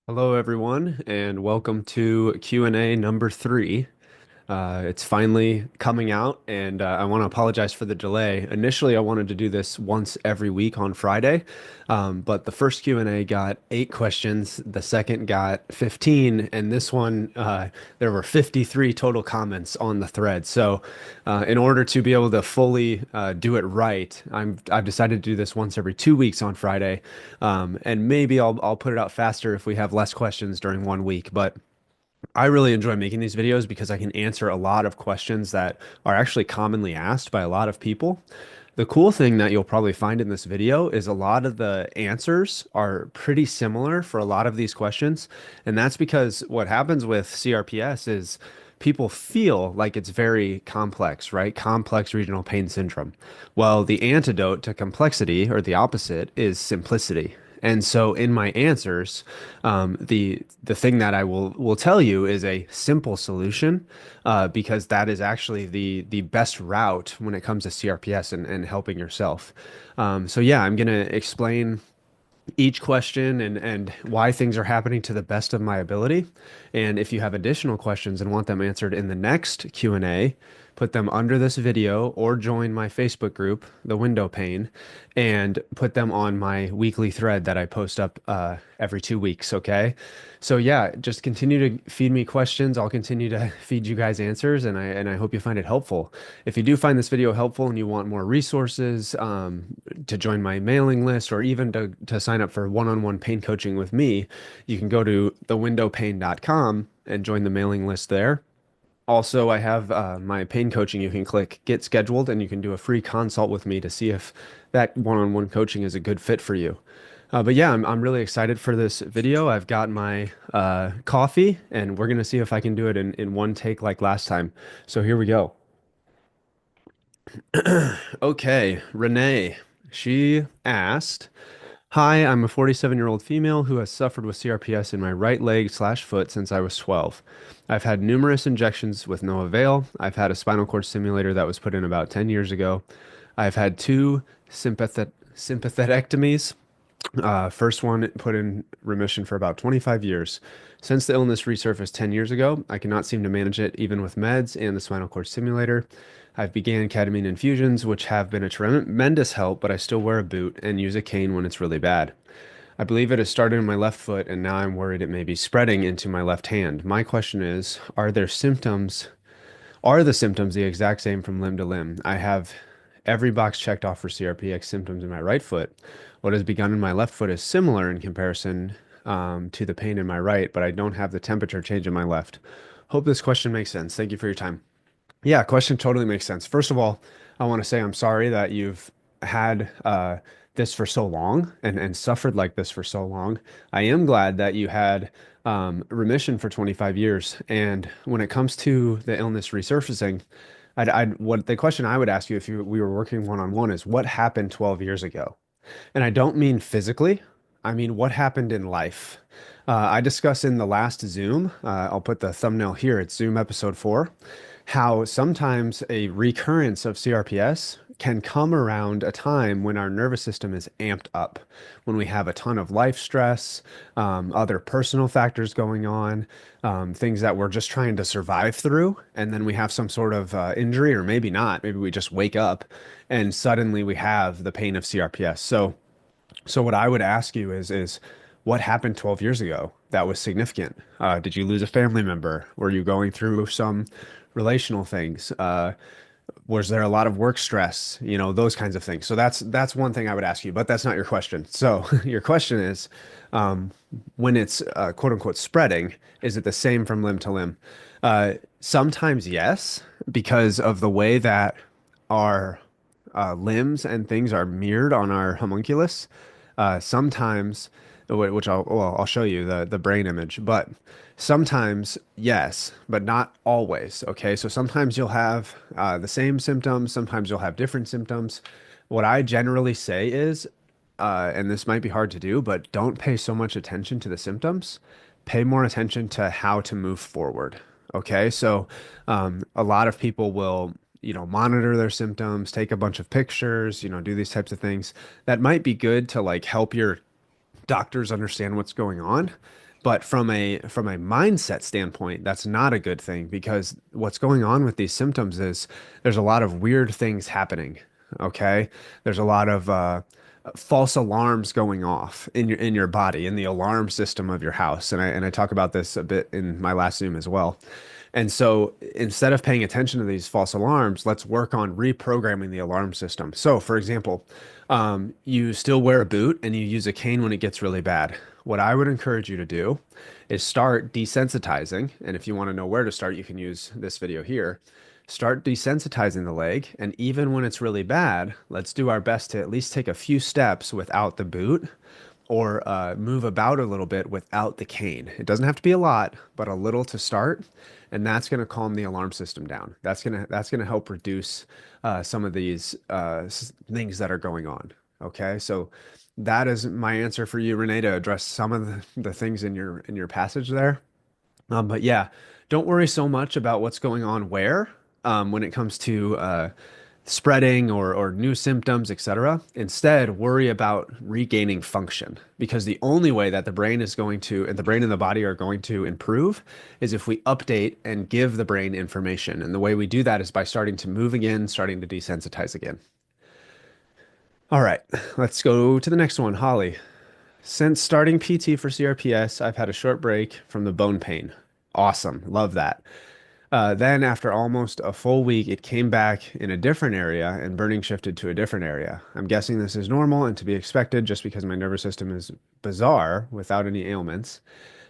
Hello, everyone, and welcome to Q&A number three. It's finally coming out, and I want to apologize for the delay. Initially, I wanted to do this once every week on Friday, but the first Q&A got 8 questions, the second got 15, and this one, there were 53 total comments on the thread. So, in order to be able to fully do it right, I've decided to do this once every 2 weeks on Friday, and maybe I'll put it out faster if we have less questions during one week, but. I really enjoy making these videos because I can answer a lot of questions that are actually commonly asked by a lot of people. The cool thing that you'll probably find in this video is a lot of the answers are pretty similar for a lot of these questions. And that's because what happens with CRPS is people feel like it's very complex, right? Complex regional pain syndrome. Well, the antidote to complexity, or the opposite, is simplicity. And so in my answers, the thing that I will tell you is a simple solution, because that is actually the best route when it comes to CRPS and helping yourself. So yeah, I'm gonna explain each question and why things are happening to the best of my ability. And if you have additional questions and want them answered in the next Q&A, put them under this video or join my Facebook group, The Window Pane, and put them on my weekly thread that I post up every 2 weeks, okay? So yeah, just continue to feed me questions. I'll continue to feed you guys answers, and I hope you find it helpful. If you do find this video helpful and you want more resources, to join my mailing list or even to sign up for one-on-one pain coaching with me, you can go to thewindowpane.com and join the mailing list there. Also, I have my pain coaching. You can click get scheduled and you can do a free consult with me to see if that one-on-one coaching is a good fit for you. But yeah, I'm really excited for this video. I've got my coffee and we're going to see if I can do it in one take like last time. So here we go. Okay, Renee, she asked, Hi, I'm a 47-year-old female who has suffered with CRPS in my right leg slash foot since I was 12. I've had numerous injections with no avail. I've had a spinal cord stimulator that was put in about 10 years ago. I've had two sympathectomies. First one put in remission for about 25 years. Since the illness resurfaced 10 years ago, I cannot seem to manage it even with meds and the spinal cord stimulator. I've began ketamine infusions, which have been a tremendous help, but I still wear a boot and use a cane when it's really bad. I believe it has started in my left foot, and now I'm worried it may be spreading into my left hand. My question is, are the symptoms the exact same from limb to limb? I have every box checked off for CRPX symptoms in my right foot. What has begun in my left foot is similar in comparison to the pain in my right, but I don't have the temperature change in my left. Hope this question makes sense. Thank you for your time. Yeah, question totally makes sense. First of all, I want to say I'm sorry that you've had this for so long and suffered like this for so long. I am glad that you had remission for 25 years. And when it comes to the illness resurfacing, what the question I would ask you if we were working one-on-one is what happened 12 years ago? And I don't mean physically, I mean what happened in life. I discussed in the last Zoom, I'll put the thumbnail here, it's Zoom episode 4, how sometimes a recurrence of CRPS can come around a time when our nervous system is amped up, when we have a ton of life stress, other personal factors going on, things that we're just trying to survive through, and then we have some sort of injury, or maybe not. Maybe we just wake up and suddenly we have the pain of CRPS. So what I would ask you is what happened 12 years ago that was significant? Did you lose a family member? Were you going through some relational things? Was there a lot of work stress? You know, those kinds of things. So that's one thing I would ask you, but that's not your question. So your question is, when it's quote unquote spreading, is it the same from limb to limb? Sometimes yes, because of the way that our limbs and things are mirrored on our homunculus. Sometimes, which I'll show you the brain image, but sometimes yes, but not always. Okay, so sometimes you'll have the same symptoms, sometimes you'll have different symptoms. What I generally say is, and this might be hard to do, but don't pay so much attention to the symptoms. Pay more attention to how to move forward. Okay, so a lot of people will, monitor their symptoms, take a bunch of pictures, do these types of things. That might be good to like help your doctors understand what's going on. But from a mindset standpoint, that's not a good thing because what's going on with these symptoms is there's a lot of weird things happening. Okay, there's a lot of false alarms going off in your body, in the alarm system of your house, and I talk about this a bit in my last Zoom as well. And so instead of paying attention to these false alarms, let's work on reprogramming the alarm system. So, for example, you still wear a boot and you use a cane when it gets really bad. What I would encourage you to do is start desensitizing. And if you want to know where to start, you can use this video here. Start desensitizing the leg. And even when it's really bad, let's do our best to at least take a few steps without the boot or move about a little bit without the cane. It doesn't have to be a lot, but a little to start, and that's going to calm the alarm system down. That's gonna help reduce some of these things that are going on. Okay, so that is my answer for you, Renee, to address some of the things in your passage there. But yeah, don't worry so much about what's going on where when it comes to spreading or new symptoms, etc. Instead, worry about regaining function because the only way that the brain is going to and the brain and the body are going to improve is if we update and give the brain information. And the way we do that is by starting to move again, starting to desensitize again. All right, let's go to the next one, Holly. Since starting PT for CRPS, I've had a short break from the bone pain. Awesome. Love that. Then, after almost a full week, it came back in a different area and burning shifted to a different area. I'm guessing this is normal and to be expected just because my nervous system is bizarre without any ailments.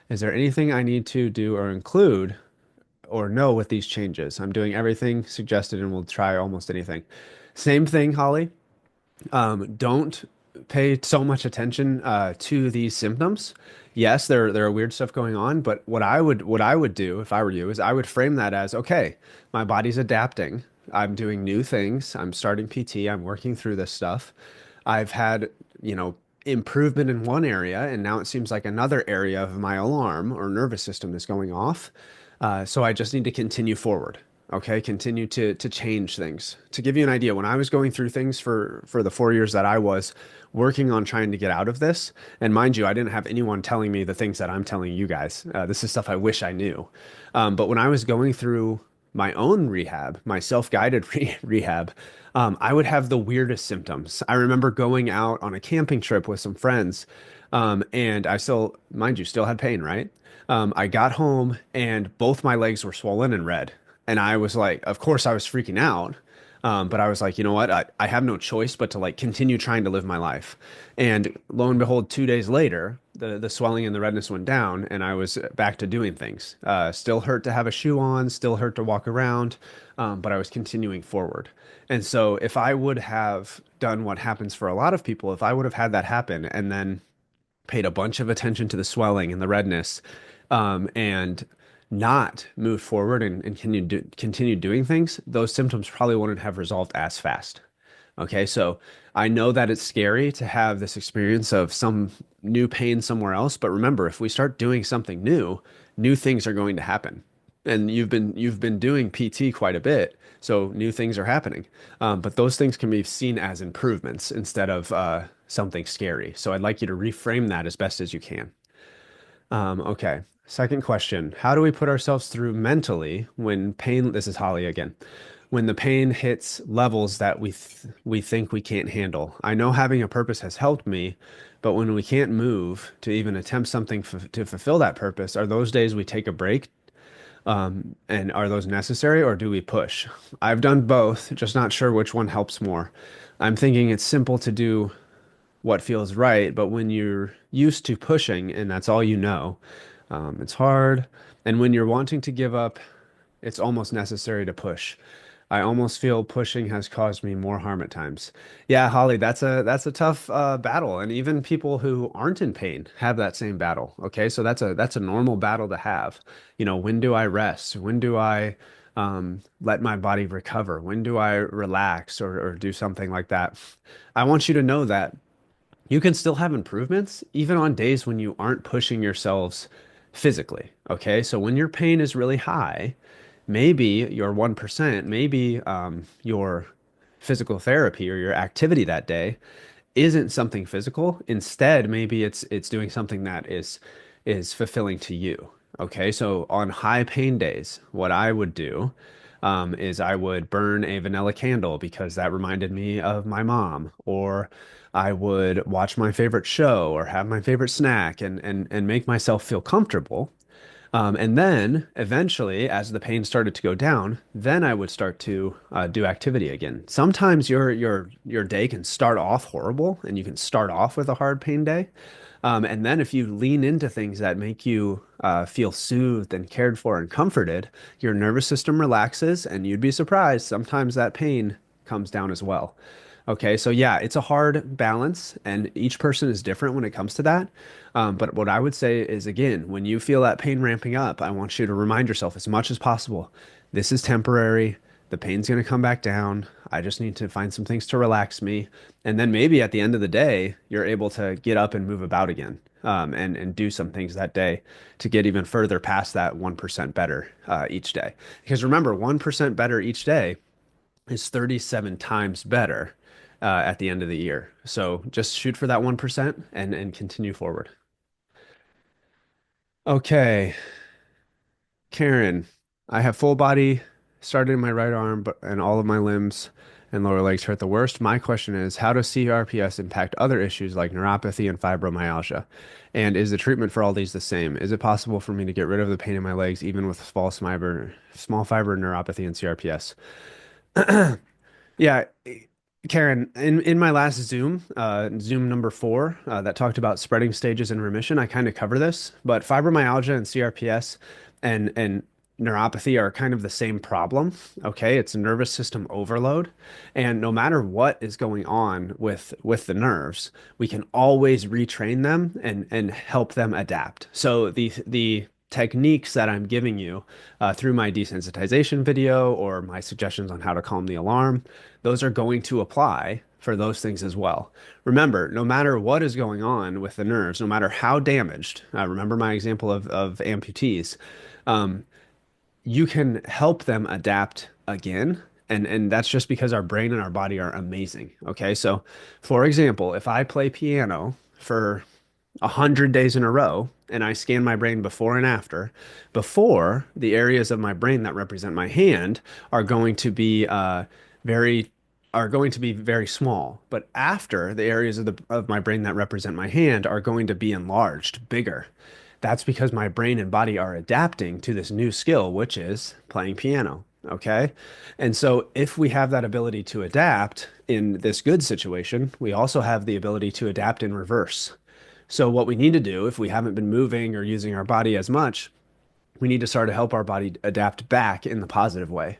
Is there anything I need to do or include or know with these changes? I'm doing everything suggested and will try almost anything. Same thing, Holly. Don't pay so much attention to these symptoms. Yes, there are weird stuff going on, but what I would do if I were you is I would frame that as okay, my body's adapting. I'm doing new things. I'm starting PT. I'm working through this stuff. I've had, improvement in one area, and now it seems like another area of my alarm or nervous system is going off. So I just need to continue forward. Okay, continue to change things. To give you an idea, when I was going through things for the 4 years that I was working on trying to get out of this, and mind you, I didn't have anyone telling me the things that I'm telling you guys. This is stuff I wish I knew. But when I was going through my own rehab, my self-guided rehab, I would have the weirdest symptoms. I remember going out on a camping trip with some friends, and I still, mind you, still had pain, right? I got home and both my legs were swollen and red. And I was like, of course, I was freaking out. But I was like, you know what? I have no choice but to like continue trying to live my life. And lo and behold, 2 days later, the swelling and the redness went down, and I was back to doing things. Still hurt to have a shoe on, still hurt to walk around, but I was continuing forward. And so, if I would have done what happens for a lot of people, if I would have had that happen and then paid a bunch of attention to the swelling and the redness, and not moved forward and continue doing things, those symptoms probably wouldn't have resolved as fast. Okay, so I know that it's scary to have this experience of some new pain somewhere else, but remember, if we start doing something new, new things are going to happen. And you've been doing PT quite a bit, so new things are happening. But those things can be seen as improvements instead of something scary. So I'd like you to reframe that as best as you can. Okay. Second question. How do we put ourselves through mentally when pain, this is Holly again, when the pain hits levels that we think we can't handle? I know having a purpose has helped me, but when we can't move to even attempt something to fulfill that purpose, are those days we take a break? And are those necessary or do we push? I've done both, just not sure which one helps more. I'm thinking it's simple to do what feels right, but when you're used to pushing and that's all you know, it's hard. And when you're wanting to give up, it's almost necessary to push. I almost feel pushing has caused me more harm at times. Yeah, Holly, that's a tough battle, and even people who aren't in pain have that same battle. Okay, so that's a normal battle to have. When do I rest? When do I let my body recover? When do I relax or do something like that? I want you to know that you can still have improvements even on days when you aren't pushing yourselves physically. Okay. So when your pain is really high, maybe your 1%, maybe your physical therapy or your activity that day isn't something physical. Instead, maybe it's doing something that is is fulfilling to you. Okay, so on high pain days, what I would do is I would burn a vanilla candle because that reminded me of my mom, or I would watch my favorite show or have my favorite snack and make myself feel comfortable. And then eventually, as the pain started to go down, then I would start to do activity again. Sometimes your day can start off horrible, and you can start off with a hard pain day. And then if you lean into things that make you feel soothed and cared for and comforted, your nervous system relaxes, and you'd be surprised. Sometimes that pain comes down as well. Okay, so yeah, it's a hard balance, and each person is different when it comes to that. But what I would say is, again, when you feel that pain ramping up, I want you to remind yourself as much as possible, this is temporary. The pain's going to come back down. I just need to find some things to relax me. And then maybe at the end of the day, you're able to get up and move about again, and do some things that day to get even further past that 1% better each day. Because remember, 1% better each day is 37 times better at the end of the year. So just shoot for that 1% and continue forward. Okay, Karen, I have full body started in my right arm, but and all of my limbs and lower legs hurt the worst. My question is, how does CRPS impact other issues like neuropathy and fibromyalgia? And is the treatment for all these the same? Is it possible for me to get rid of the pain in my legs even with small fiber neuropathy and CRPS? Yeah, Karen, in my last Zoom, Zoom number 4, that talked about spreading stages in remission, I kind of cover this, but fibromyalgia and CRPS and neuropathy are kind of the same problem. Okay, it's nervous system overload, and no matter what is going on with the nerves, we can always retrain them and help them adapt. So the techniques that I'm giving you through my desensitization video or my suggestions on how to calm the alarm, those are going to apply for those things as well. Remember, no matter what is going on with the nerves, no matter how damaged, remember my example of amputees, um, you can help them adapt again. And that's just because our brain and our body are amazing. Okay. So, for example, if I play piano for 100 days in a row and I scan my brain before and after, before the areas of my brain that represent my hand are going to be very very small, but after the areas of my brain that represent my hand are going to be enlarged, bigger. That's because my brain and body are adapting to this new skill, which is playing piano. Okay. And so if we have that ability to adapt in this good situation, we also have the ability to adapt in reverse. So what we need to do if we haven't been moving or using our body as much, we need to start to help our body adapt back in the positive way.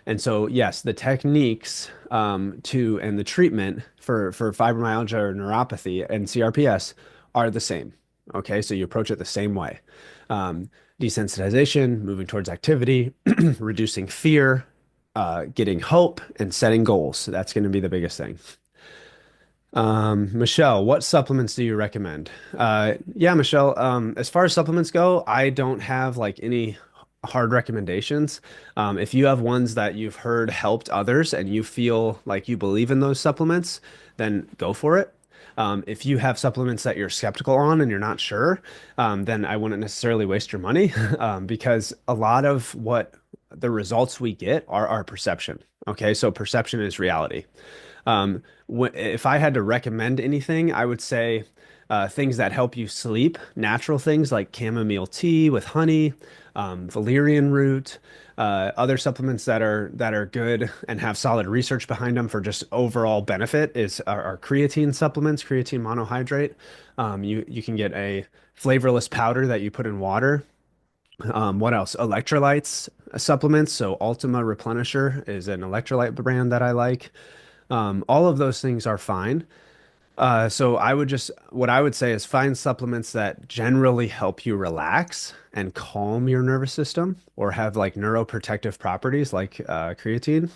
And so, yes, the techniques to and the treatment for fibromyalgia or neuropathy and CRPS are the same. Okay, so you approach it the same way. Desensitization, moving towards activity, reducing fear, getting hope, and setting goals. So that's going to be the biggest thing. Michelle, what supplements do you recommend? Yeah, Michelle, as far as supplements go, I don't have like any hard recommendations. If you have ones that you've heard helped others and you feel like you believe in those supplements, then go for it. If you have supplements that you're skeptical on and you're not sure, then I wouldn't necessarily waste your money, because a lot of what the results we get are our perception. Okay, so perception is reality. If I had to recommend anything, I would say things that help you sleep, natural things like chamomile tea with honey, valerian root, other supplements that are good and have solid research behind them for just overall benefit are creatine supplements, creatine monohydrate. You can get a flavorless powder that you put in water. What else? Electrolytes supplements. So Ultima Replenisher is an electrolyte brand that I like. All of those things are fine. So what I would say is find supplements that generally help you relax and calm your nervous system or have like neuroprotective properties like creatine.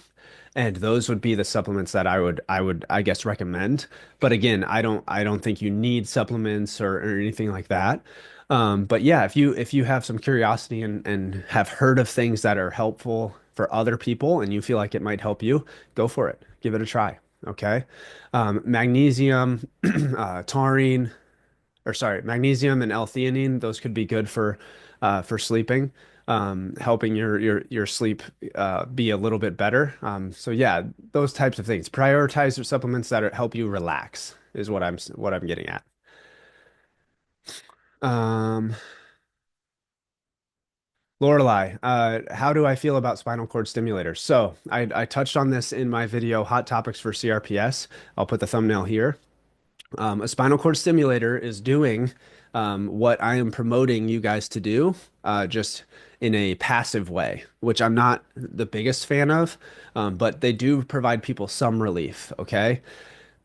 And those would be the supplements that I guess recommend. But again, I don't think you need supplements or anything like that. But yeah, if you have some curiosity and have heard of things that are helpful for other people and you feel like it might help you, go for it. Give it a try. Okay. Magnesium, taurine, or sorry, magnesium and L-theanine. Those could be good for sleeping, helping your sleep be a little bit better. So yeah, those types of things. Prioritize your supplements that help you relax is what I'm getting at. Um, Lorelei, how do I feel about spinal cord stimulators? So I touched on this in my video, Hot Topics for CRPS. I'll put the thumbnail here. A spinal cord stimulator is doing what I am promoting you guys to do, just in a passive way, which I'm not the biggest fan of, but they do provide people some relief. Okay.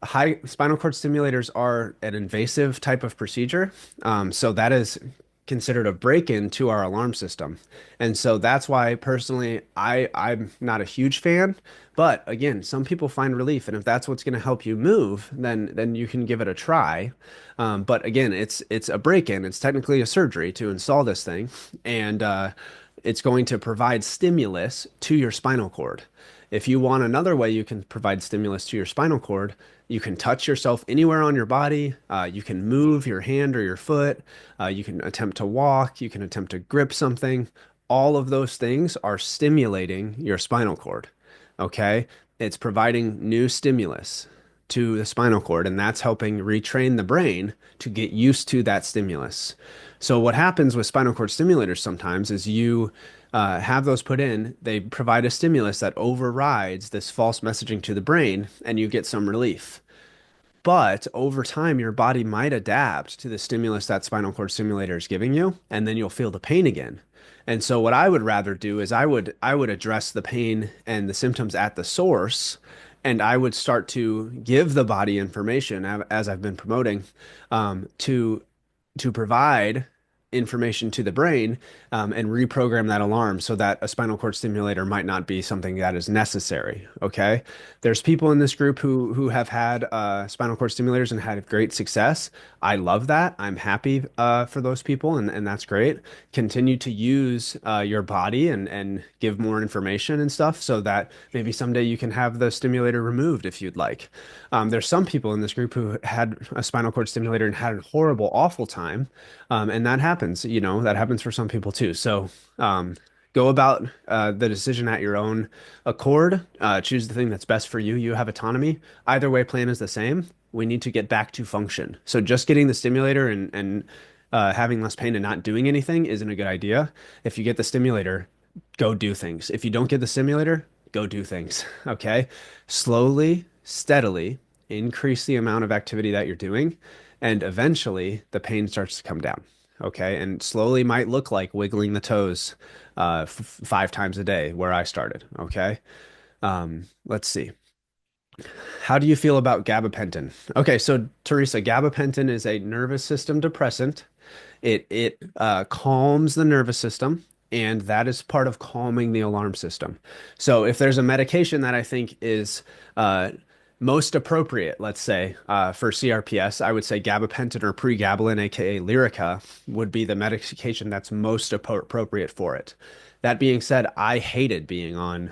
High spinal cord stimulators are an invasive type of procedure. So that is considered a break-in to our alarm system. And so that's why personally I'm not a huge fan. But again, some people find relief, and if that's what's going to help you move, then you can give it a try. But again, it's a break-in. It's technically a surgery to install this thing, and it's going to provide stimulus to your spinal cord. If you want another way you can provide stimulus to your spinal cord, you can touch yourself anywhere on your body. You can move your hand or your foot. You can attempt to walk. You can attempt to grip something. All of those things are stimulating your spinal cord. Okay. It's providing new stimulus to the spinal cord, and that's helping retrain the brain to get used to that stimulus. So, what happens with spinal cord stimulators sometimes is you have those put in, they provide a stimulus that overrides this false messaging to the brain, and you get some relief. But over time, your body might adapt to the stimulus that spinal cord stimulator is giving you, and then you'll feel the pain again. And so what I would rather do is I would address the pain and the symptoms at the source, and I would start to give the body information as I've been promoting, to provide information to the brain, and reprogram that alarm so that a spinal cord stimulator might not be something that is necessary. Okay. There's people in this group who have had spinal cord stimulators and had great success. I love that. I'm happy for those people, and that's great. Continue to use your body and give more information and stuff so that maybe someday you can have the stimulator removed if you'd like. There's some people in this group who had a spinal cord stimulator and had a horrible, awful time. And that happens, that happens for some people too. So, go about the decision at your own accord. Choose the thing that's best for you. You have autonomy. Either way, plan is the same. We need to get back to function. So just getting the stimulator and having less pain and not doing anything isn't a good idea. If you get the stimulator, go do things. If you don't get the stimulator, go do things. Okay. Slowly, steadily increase the amount of activity that you're doing, and eventually the pain starts to come down. Okay. And slowly might look like wiggling the toes 5 times a day where I started. Okay. Let's see. How do you feel about gabapentin? Okay, so Teresa, gabapentin is a nervous system depressant. It calms the nervous system, and that is part of calming the alarm system. So if there's a medication that I think is most appropriate, let's say, for CRPS, I would say gabapentin or pregabalin, aka Lyrica, would be the medication that's most appropriate for it. That being said, I hated being on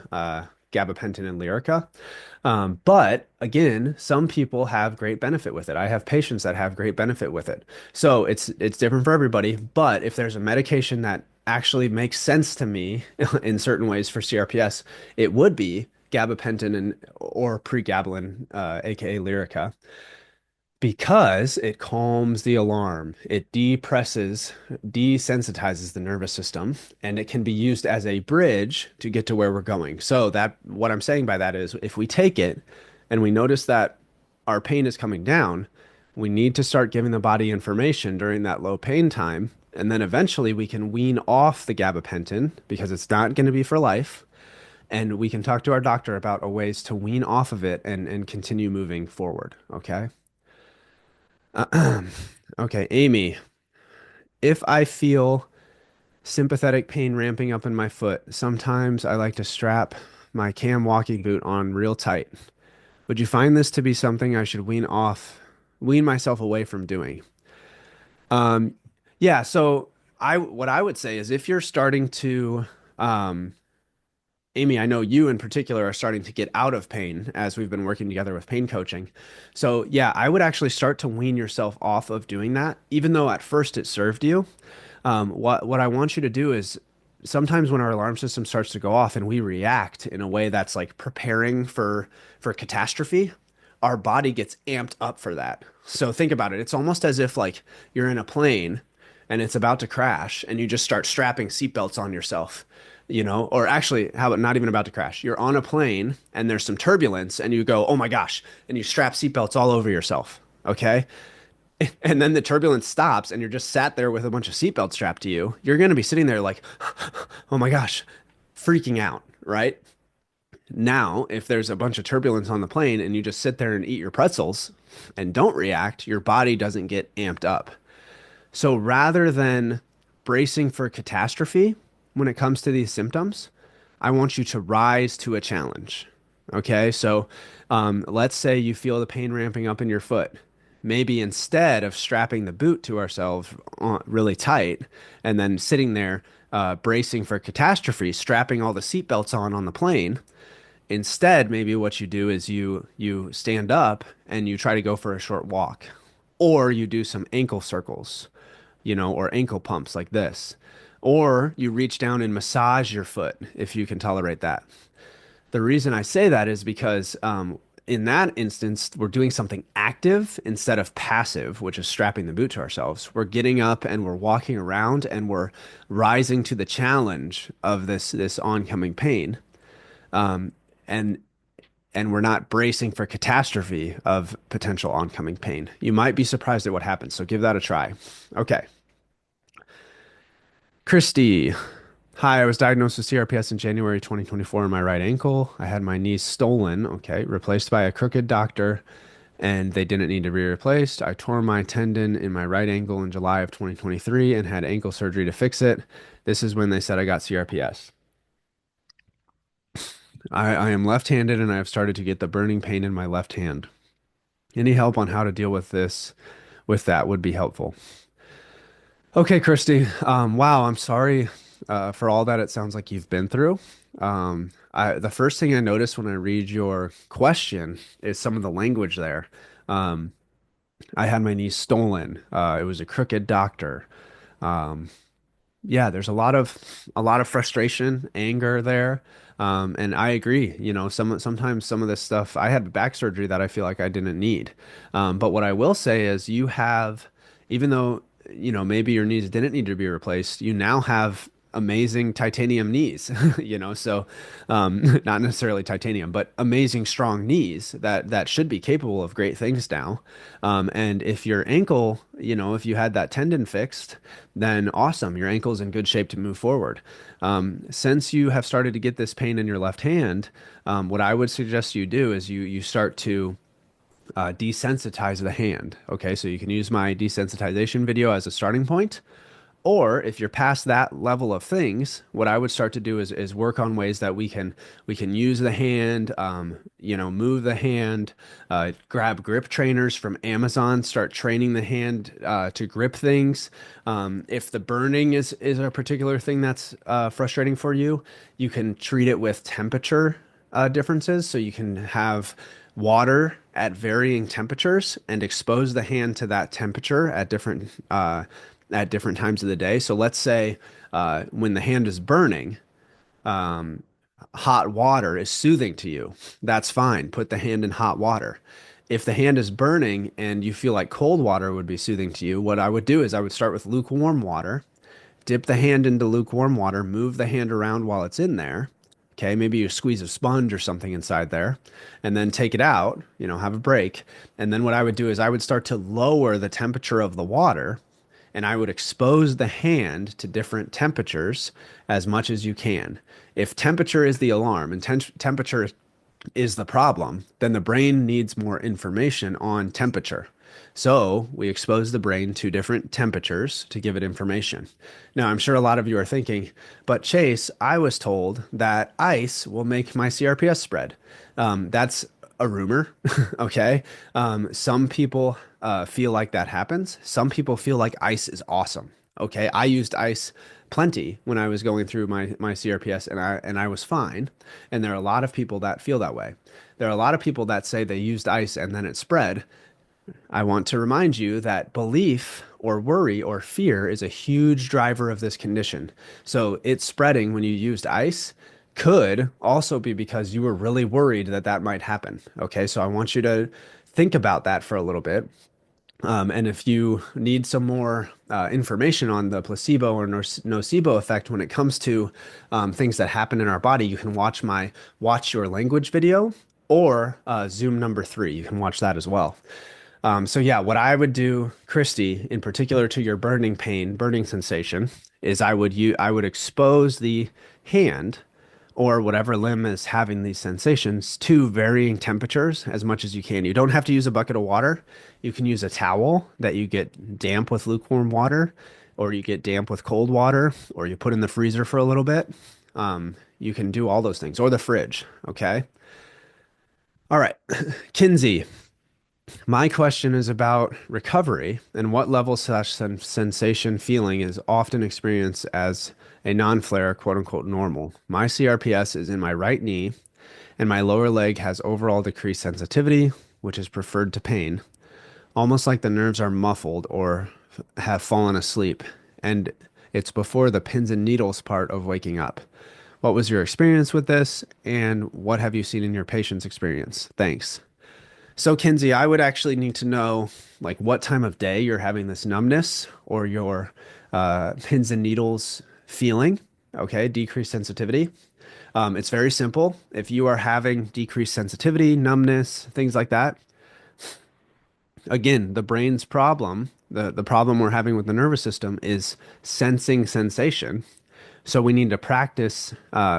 gabapentin and Lyrica. But again, some people have great benefit with it. I have patients that have great benefit with it. So it's different for everybody. But if there's a medication that actually makes sense to me in certain ways for CRPS, it would be gabapentin or pregabalin, aka Lyrica, because it calms the alarm. It desensitizes the nervous system, and it can be used as a bridge to get to where we're going. So that what I'm saying by that is if we take it and we notice that our pain is coming down, we need to start giving the body information during that low pain time. And then eventually we can wean off the gabapentin because it's not going to be for life. And we can talk to our doctor about a ways to wean off of it and continue moving forward. Okay. Okay, Amy, if I feel sympathetic pain ramping up in my foot, sometimes I like to strap my cam walking boot on real tight. Would you find this to be something I should wean myself away from doing? Um, yeah, so what I would say is if you're starting to Amy, I know you in particular are starting to get out of pain as we've been working together with pain coaching. So, yeah, I would actually start to wean yourself off of doing that, even though at first it served you. What I want you to do is sometimes when our alarm system starts to go off and we react in a way that's like preparing for catastrophe, our body gets amped up for that. So think about it. It's almost as if like you're in a plane and it's about to crash and you just start strapping seatbelts on yourself, or actually, how about not even about to crash? You're on a plane and there's some turbulence and you go, "Oh my gosh," and you strap seatbelts all over yourself. Okay. And then the turbulence stops and you're just sat there with a bunch of seatbelts strapped to you. You're going to be sitting there like, "Oh my gosh," freaking out, right? Now, if there's a bunch of turbulence on the plane and you just sit there and eat your pretzels and don't react, your body doesn't get amped up. So rather than bracing for catastrophe when it comes to these symptoms, I want you to rise to a challenge. Okay, so let's say you feel the pain ramping up in your foot. Maybe instead of strapping the boot to ourselves really tight and then sitting there bracing for catastrophe, strapping all the seatbelts on the plane, instead, maybe what you do is you stand up and you try to go for a short walk, or you do some ankle circles, or ankle pumps like this. Or you reach down and massage your foot if you can tolerate that. The reason I say that is because in that instance, we're doing something active instead of passive, which is strapping the boot to ourselves. We're getting up and we're walking around and we're rising to the challenge of this oncoming pain. And and we're not bracing for catastrophe of potential oncoming pain. You might be surprised at what happens, so give that a try. Okay. Christy, hi, I was diagnosed with CRPS in January 2024 in my right ankle. I had my knee stolen, okay, replaced by a crooked doctor, and they didn't need to be replaced. I tore my tendon in my right ankle in July of 2023 and had ankle surgery to fix it. This is when they said I got CRPS. I am left-handed and I have started to get the burning pain in my left hand. Any help on how to deal with this, with that would be helpful. Okay, Christy. Wow, I'm sorry for all that it sounds like you've been through. The first thing I notice when I read your question is some of the language there. Um, I had my knee stolen. It was a crooked doctor. Um, yeah, there's a lot of frustration, anger there. And I agree, sometimes some of this stuff, I had back surgery that I feel like I didn't need. But what I will say is you have, even though, maybe your knees didn't need to be replaced, you now have amazing titanium knees, so not necessarily titanium, but amazing strong knees that should be capable of great things now. And if your ankle, if you had that tendon fixed, then awesome, your ankle's in good shape to move forward. Since you have started to get this pain in your left hand, what I would suggest you do is you start to desensitize the hand. Okay, so you can use my desensitization video as a starting point. Or if you're past that level of things, what I would start to do is work on ways that we can use the hand, move the hand, grab grip trainers from Amazon, start training the hand to grip things. If the burning is a particular thing that's frustrating for you, you can treat it with temperature differences. So you can have water at varying temperatures and expose the hand to that temperature at different times of the day. So let's say when the hand is burning, hot water is soothing to you. That's fine. Put the hand in hot water. If the hand is burning and you feel like cold water would be soothing to you, what I would do is I would start with lukewarm water, dip the hand into lukewarm water, move the hand around while it's in there. Okay, maybe you squeeze a sponge or something inside there, and then take it out, have a break. And then what I would do is I would start to lower the temperature of the water and I would expose the hand to different temperatures as much as you can. If temperature is the alarm and temperature is the problem, then the brain needs more information on temperature. So we expose the brain to different temperatures to give it information. Now, I'm sure a lot of you are thinking, but Chase, I was told that ice will make my CRPS spread. That's a rumor, okay? Some people feel like that happens. Some people feel like ice is awesome, okay? I used ice plenty when I was going through my CRPS, and I was fine. And there are a lot of people that feel that way. There are a lot of people that say they used ice and then it spread. I want to remind you that belief or worry or fear is a huge driver of this condition. So it's spreading when you used ice could also be because you were really worried that that might happen. Okay, so I want you to think about that for a little bit. And if you need some more information on the placebo or nocebo effect when it comes to things that happen in our body, you can watch my Watch Your Language video or Zoom number 3. You can watch that as well. So yeah, what I would do, Christy, in particular to your burning pain, burning sensation, is I would expose the hand or whatever limb is having these sensations to varying temperatures as much as you can. You don't have to use a bucket of water. You can use a towel that you get damp with lukewarm water, or you get damp with cold water, or you put in the freezer for a little bit. You can do all those things, or the fridge. Okay. All right. Kinsey, my question is about recovery and what level slash sensation feeling is often experienced as a non-flare, quote unquote, normal. My CRPS is in my right knee, and my lower leg has overall decreased sensitivity, which is preferred to pain, almost like the nerves are muffled or have fallen asleep. And it's before the pins and needles part of waking up. What was your experience with this, and what have you seen in your patient's experience? Thanks. So, Kinsey, I would actually need to know like what time of day you're having this numbness or your pins and needles feeling. Okay, decreased sensitivity. It's very simple. If you are having decreased sensitivity, numbness, things like that, again, the brain's problem, the problem we're having with the nervous system is sensing sensation. So we need to practice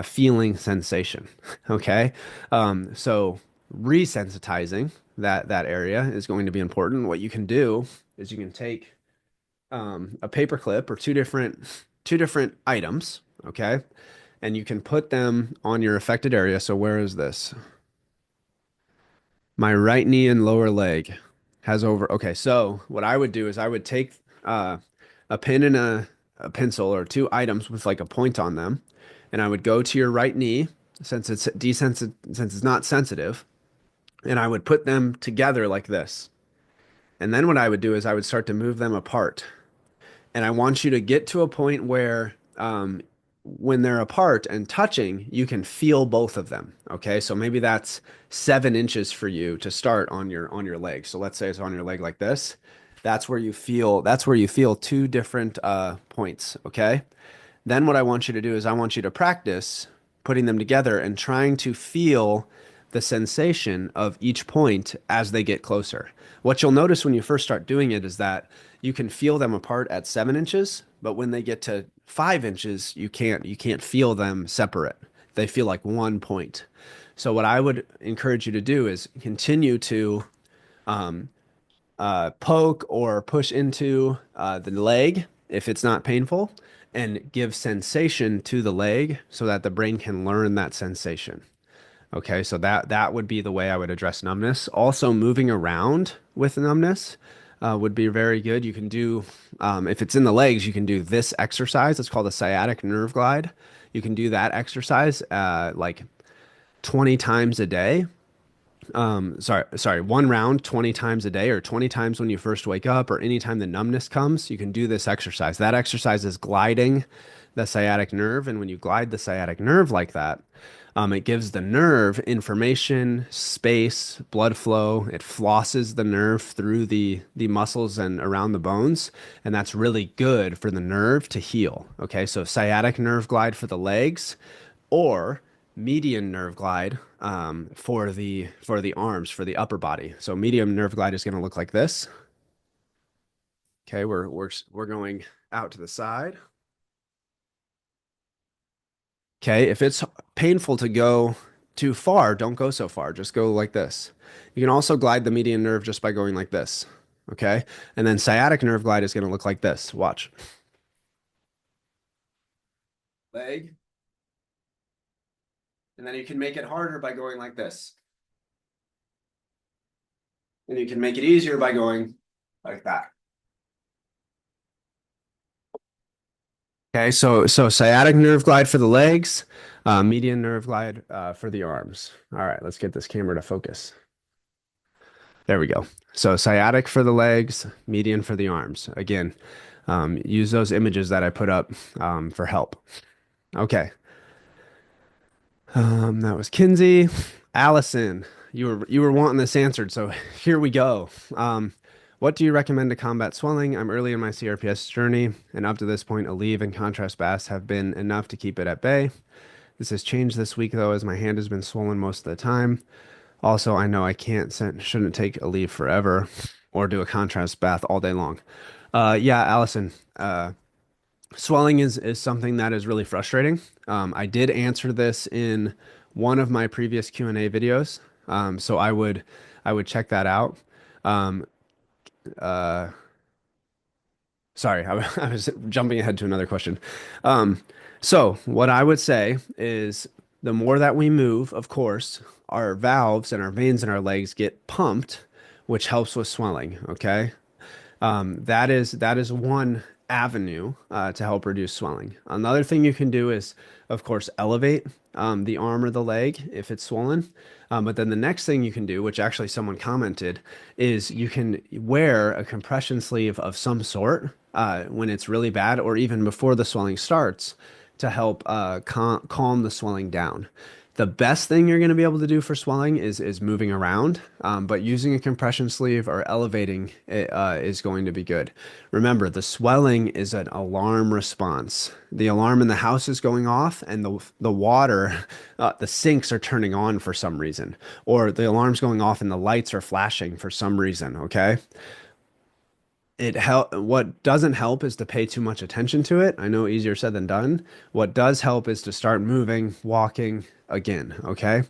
feeling sensation. Okay. So resensitizing that area is going to be important. What you can do is you can take a paper clip or two different items, okay, and you can put them on your affected area. So where is this? My right knee and lower leg has over. Okay, so what I would do is I would take uh, a pen and a pencil or two items with like a point on them, and I would go to your right knee since it's not sensitive, and I would put them together like this. And then what I would do is I would start to move them apart. And I want you to get to a point where when they're apart and touching, you can feel both of them. Okay, so maybe that's 7 inches for you to start on your leg. So let's say it's on your leg like this. That's where you feel two different points. Okay. Then what I want you to do is I want you to practice putting them together and trying to feel the sensation of each point as they get closer. What you'll notice when you first start doing it is that you can feel them apart at 7 inches, but when they get to 5 inches, you can't feel them separate. They feel like one point. So what I would encourage you to do is continue to poke or push into the leg if it's not painful, and give sensation to the leg so that the brain can learn that sensation. Okay, so that would be the way I would address numbness. Also, moving around with numbness would be very good. You can do, if it's in the legs, you can do this exercise. It's called a sciatic nerve glide. You can do that exercise like 20 times a day. Sorry, one round 20 times a day or 20 times when you first wake up or anytime the numbness comes, you can do this exercise. That exercise is gliding the sciatic nerve. And when you glide the sciatic nerve like that, it gives the nerve information, space, blood flow. It flosses the nerve through the muscles and around the bones. And that's really good for the nerve to heal. Okay, so sciatic nerve glide for the legs or median nerve glide for the arms, for the upper body. So medium nerve glide is going to look like this. Okay, we're going out to the side. Okay, if it's painful to go too far, don't go so far. Just go like this. You can also glide the median nerve just by going like this. Okay, and then sciatic nerve glide is going to look like this. Watch. Leg. And then you can make it harder by going like this. And you can make it easier by going like that. Okay, so sciatic nerve glide for the legs, median nerve glide for the arms. All right, let's get this camera to focus. There we go. So sciatic for the legs, median for the arms. Again, use those images that I put up for help. Okay, that was Kinsey. Allison, you were wanting this answered, so here we go. What do you recommend to combat swelling? I'm early in my CRPS journey, and up to this point, Aleve and contrast baths have been enough to keep it at bay. This has changed this week though, as my hand has been swollen most of the time. Also, I know I shouldn't take Aleve forever, or do a contrast bath all day long. Yeah, Allison. Swelling is something that is really frustrating. I did answer this in one of my previous Q&A videos, so I would check that out. Um, uh, Sorry, I was jumping ahead to another question. Um, so what I would say is the more that we move, of course, our valves and our veins in our legs get pumped, which helps with swelling. Okay. That is one avenue to help reduce swelling. Another thing you can do is, of course, elevate the arm or the leg if it's swollen. But then the next thing you can do, which actually someone commented, is you can wear a compression sleeve of some sort when it's really bad, or even before the swelling starts, to help calm the swelling down. The best thing you're going to be able to do for swelling is moving around, but using a compression sleeve or elevating it, is going to be good. Remember, the swelling is an alarm response. The alarm in the house is going off, and the water, the sinks are turning on for some reason, or the alarm's going off and the lights are flashing for some reason. Okay, what doesn't help is to pay too much attention to it. I know easier said than done. What does help is to start moving, walking again, okay?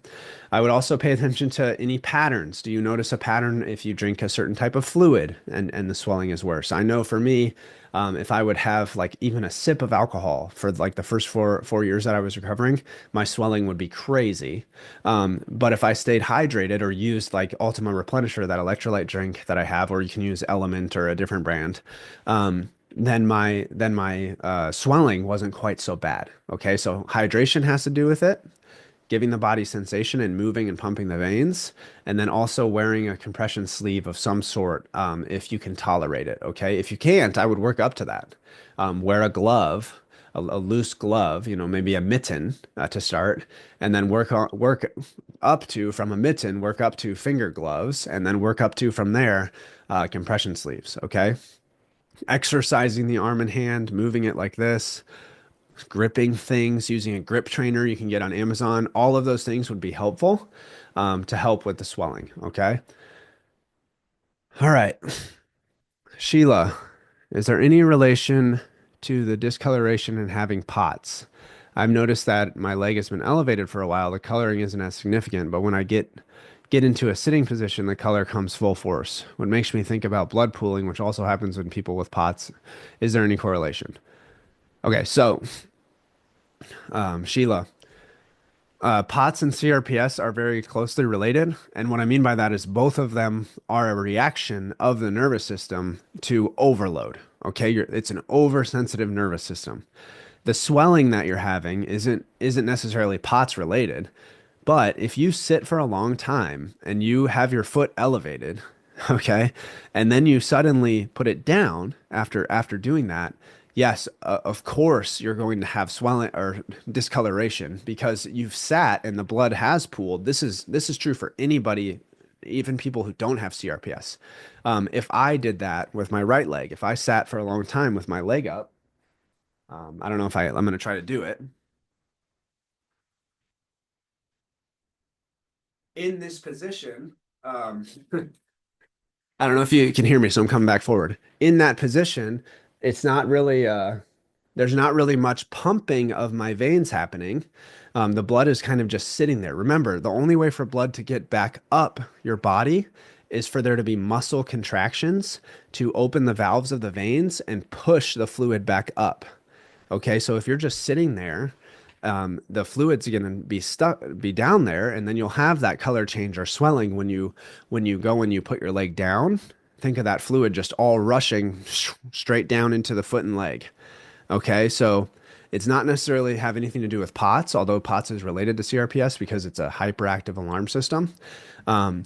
I would also pay attention to any patterns. Do you notice a pattern if you drink a certain type of fluid and the swelling is worse? I know for me, if I would have like even a sip of alcohol for like the first four years that I was recovering, my swelling would be crazy. But if I stayed hydrated or used like Ultima Replenisher, that electrolyte drink that I have, or you can use Element or a different brand, then my swelling wasn't quite so bad. Okay, so hydration has to do with it, giving the body sensation and moving and pumping the veins, and then also wearing a compression sleeve of some sort if you can tolerate it. Okay, if you can't, I would work up to that. Wear a glove, a loose glove, maybe a mitten to start, and then work up to from a mitten, work up to finger gloves, and then work up to from there compression sleeves. Okay, exercising the arm and hand, moving it like this, gripping things, using a grip trainer you can get on Amazon. All of those things would be helpful to help with the swelling. Okay. All right. Sheila, is there any relation to the discoloration and having POTS? I've noticed that my leg has been elevated for a while. The coloring isn't as significant, but when I get into a sitting position, the color comes full force. What makes me think about blood pooling, which also happens in people with POTS. Is there any correlation? Okay, so Sheila, POTS and CRPS are very closely related. And what I mean by that is both of them are a reaction of the nervous system to overload. Okay, it's an oversensitive nervous system. The swelling that you're having isn't necessarily POTS related, but if you sit for a long time and you have your foot elevated, okay, and then you suddenly put it down after doing that, yes, of course you're going to have swelling or discoloration because you've sat and the blood has pooled. This is true for anybody, even people who don't have CRPS. If I did that with my right leg, if I sat for a long time with my leg up, I don't know if I'm going to try to do it in this position. I don't know if you can hear me, so I'm coming back forward. In that position, it's not really there's not really much pumping of my veins happening. The blood is kind of just sitting there. Remember, the only way for blood to get back up your body is for there to be muscle contractions to open the valves of the veins and push the fluid back up. Okay, so if you're just sitting there, the fluid's going to be down there, and then you'll have that color change or swelling when you go and you put your leg down. Think of that fluid just all rushing straight down into the foot and leg. Okay, so it's not necessarily have anything to do with POTS, although POTS is related to CRPS because it's a hyperactive alarm system. Um,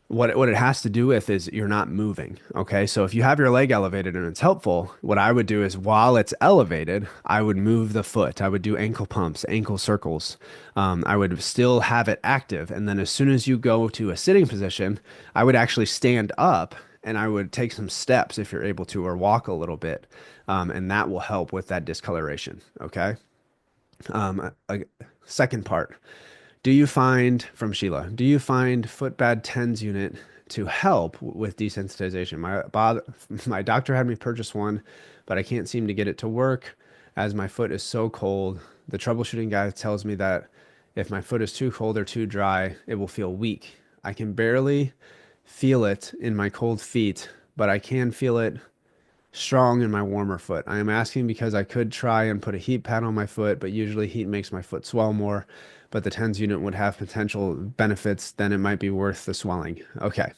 what it has to do with is you're not moving. Okay. So if you have your leg elevated and it's helpful, what I would do is while it's elevated, I would move the foot. I would do ankle pumps, ankle circles. I would still have it active. And then as soon as you go to a sitting position, I would actually stand up and I would take some steps if you're able to, or walk a little bit. And that will help with that discoloration. Okay. A second part. Do you find, from Sheila, do you find foot bad TENS unit to help with desensitization? My doctor had me purchase one, but I can't seem to get it to work as my foot is so cold. The troubleshooting guy tells me that if my foot is too cold or too dry, it will feel weak. I can barely feel it in my cold feet, but I can feel it strong in my warmer foot. I am asking because I could try and put a heat pad on my foot, but usually heat makes my foot swell more. But the TENS unit would have potential benefits, then it might be worth the swelling. Okay.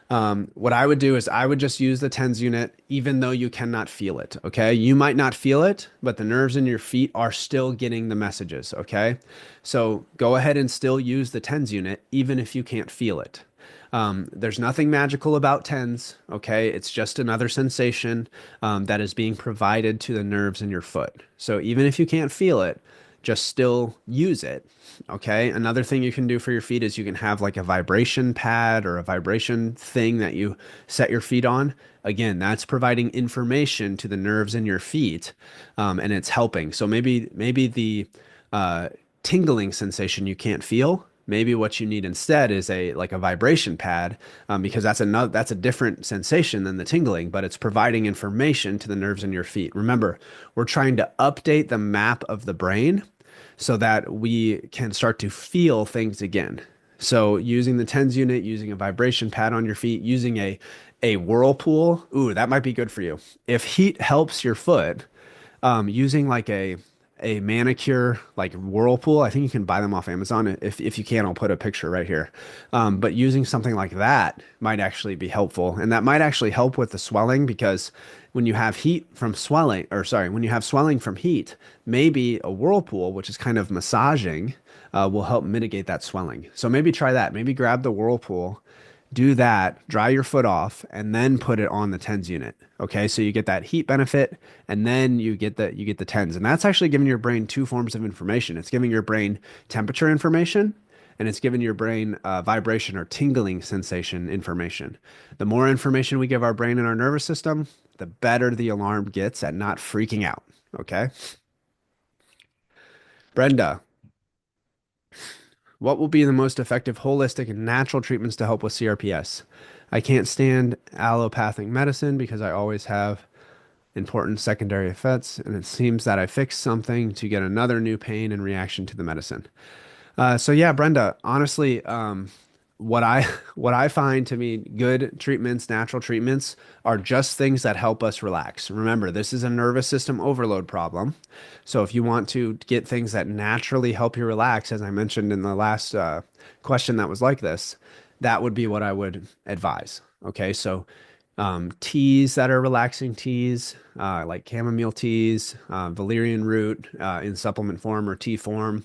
What I would do is I would just use the TENS unit, even though you cannot feel it. Okay. You might not feel it, but the nerves in your feet are still getting the messages. Okay. So go ahead and still use the TENS unit, even if you can't feel it. There's nothing magical about TENS, okay? It's just another sensation that is being provided to the nerves in your foot. So even if you can't feel it, just still use it, okay? Another thing you can do for your feet is you can have like a vibration pad or a vibration thing that you set your feet on. Again, that's providing information to the nerves in your feet, and it's helping. So maybe the uh, tingling sensation you can't feel. Maybe what you need instead is a like a vibration pad, because that's a different sensation than the tingling, but it's providing information to the nerves in your feet. Remember, we're trying to update the map of the brain so that we can start to feel things again. So using the TENS unit, using a vibration pad on your feet, using a whirlpool, ooh, that might be good for you. If heat helps your foot, using like a manicure like whirlpool. I think you can buy them off Amazon. If you can, I'll put a picture right here. But using something like that might actually be helpful, and that might actually help with the swelling because when you have heat from swelling, or sorry, when you have swelling from heat, maybe a whirlpool, which is kind of massaging, will help mitigate that swelling. So maybe try that. Maybe grab the whirlpool, do that, dry your foot off, and then put it on the TENS unit. Okay, so you get that heat benefit, and then you get the TENS, and that's actually giving your brain two forms of information. It's giving your brain temperature information, and it's giving your brain vibration or tingling sensation information. The more information we give our brain and our nervous system, the better the alarm gets at not freaking out. Okay, Brenda, what will be the most effective holistic and natural treatments to help with CRPS? I can't stand allopathic medicine because I always have important secondary effects, and it seems that I fix something to get another new pain in reaction to the medicine. So yeah, Brenda, honestly, what I what I find to be good treatments, natural treatments, are just things that help us relax. Remember, this is a nervous system overload problem. So if you want to get things that naturally help you relax, as I mentioned in the last question that was like this, that would be what I would advise. Okay, so teas that are relaxing teas, like chamomile teas, valerian root in supplement form or tea form.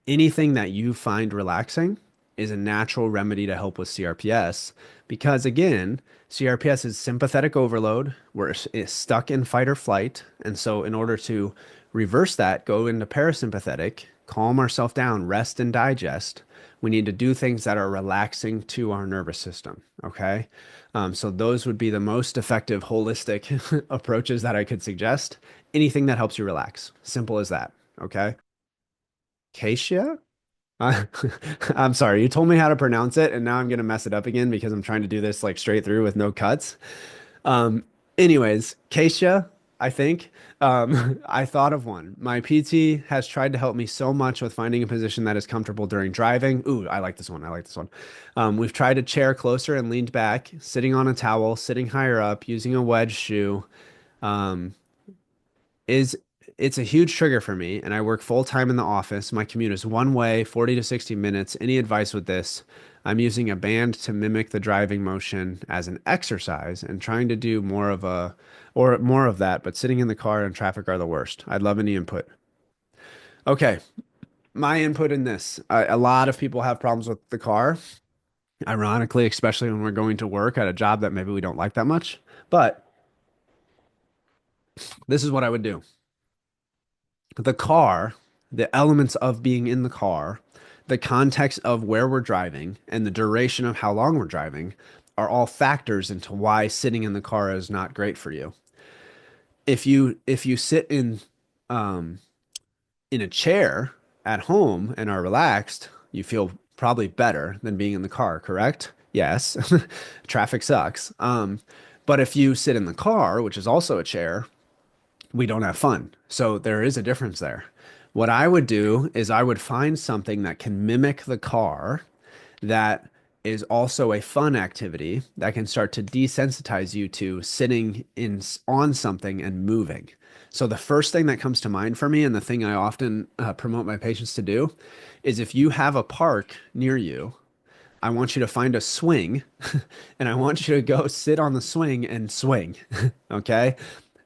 Anything that you find relaxing is a natural remedy to help with CRPS because, again, CRPS is sympathetic overload. We're stuck in fight or flight. And so, in order to reverse that, go into parasympathetic, calm ourselves down, rest and digest. We need to do things that are relaxing to our nervous system. Okay. So, those would be the most effective holistic approaches that I could suggest. Anything that helps you relax. Simple as that. Okay. Acacia? I, I'm sorry, you told me how to pronounce it, and now I'm gonna mess it up again because I'm trying to do this like straight through with no cuts. Um, anyways, Keisha, I think I thought of one. My PT has tried to help me so much with finding a position that is comfortable during driving. Ooh, I like this one. I like this one. We've tried a chair closer and leaned back, sitting on a towel, sitting higher up, using a wedge shoe. Um, is It's a huge trigger for me, and I work full time in the office. My commute is one way, 40 to 60 minutes. Any advice with this? I'm using a band to mimic the driving motion as an exercise and trying to do more of that, but sitting in the car and traffic are the worst. I'd love any input. Okay, my input in this. A lot of people have problems with the car, ironically, especially when we're going to work at a job that maybe we don't like that much. But this is what I would do. The car, the elements of being in the car, the context of where we're driving, and the duration of how long we're driving are all factors into why sitting in the car is not great for you. If you sit in a chair at home and are relaxed, you feel probably better than being in the car, correct? Yes. Traffic sucks. But if you sit in the car, which is also a chair, we don't have fun. So there is a difference there. What I would do is I would find something that can mimic the car that is also a fun activity that can start to desensitize you to sitting in on something and moving. So the first thing that comes to mind for me and the thing I often promote my patients to do is if you have a park near you, I want you to find a swing and I want you to go sit on the swing and swing. Okay.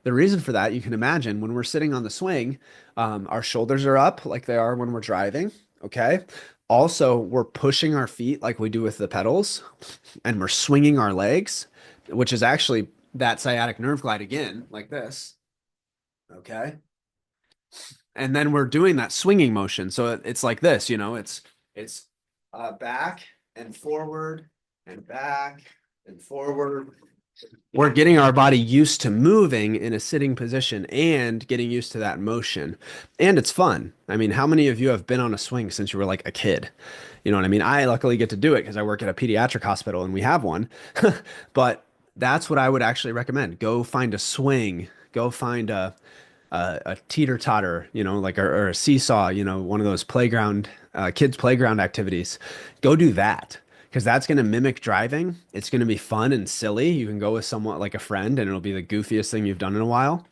The reason for that, you can imagine when we're sitting on the swing, our shoulders are up like they are when we're driving. Okay. Also, we're pushing our feet like we do with the pedals, and we're swinging our legs, which is actually that sciatic nerve glide again, like this. Okay. And then we're doing that swinging motion. So it's like this, it's back and back and forward. We're getting our body used to moving in a sitting position and getting used to that motion. And it's fun. I mean, how many of you have been on a swing since you were like a kid? You know what I mean? I luckily get to do it because I work at a pediatric hospital and we have one. But that's what I would actually recommend. Go find a swing. Go find a teeter totter, or a seesaw, one of those playground, kids' playground activities. Go do that because that's going to mimic driving. It's going to be fun and silly. You can go with someone like a friend and it'll be the goofiest thing you've done in a while.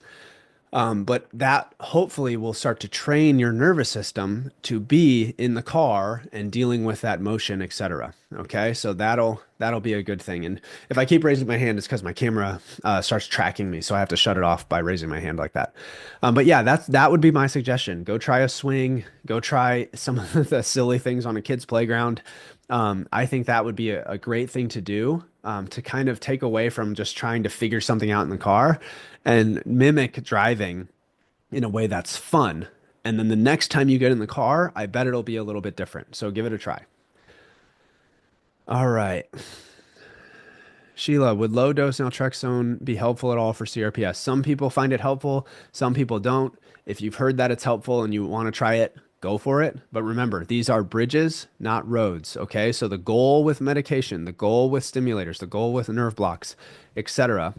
But that hopefully will start to train your nervous system to be in the car and dealing with that motion, etc. Okay, so that'll be a good thing. And if I keep raising my hand, it's because my camera starts tracking me, so I have to shut it off by raising my hand like that. But yeah, that would be my suggestion. Go try a swing. Go try some of the silly things on a kid's playground. I think that would be a great thing to do to kind of take away from just trying to figure something out in the car and mimic driving in a way that's fun. And then the next time you get in the car, I bet it'll be a little bit different. So give it a try. All right. Sheila, would low dose naltrexone be helpful at all for CRPS? Some people find it helpful, some people don't. If you've heard that it's helpful and you want to try it, go for it. But remember, these are bridges, not roads. Okay. So the goal with medication, the goal with stimulators, the goal with nerve blocks, etc.,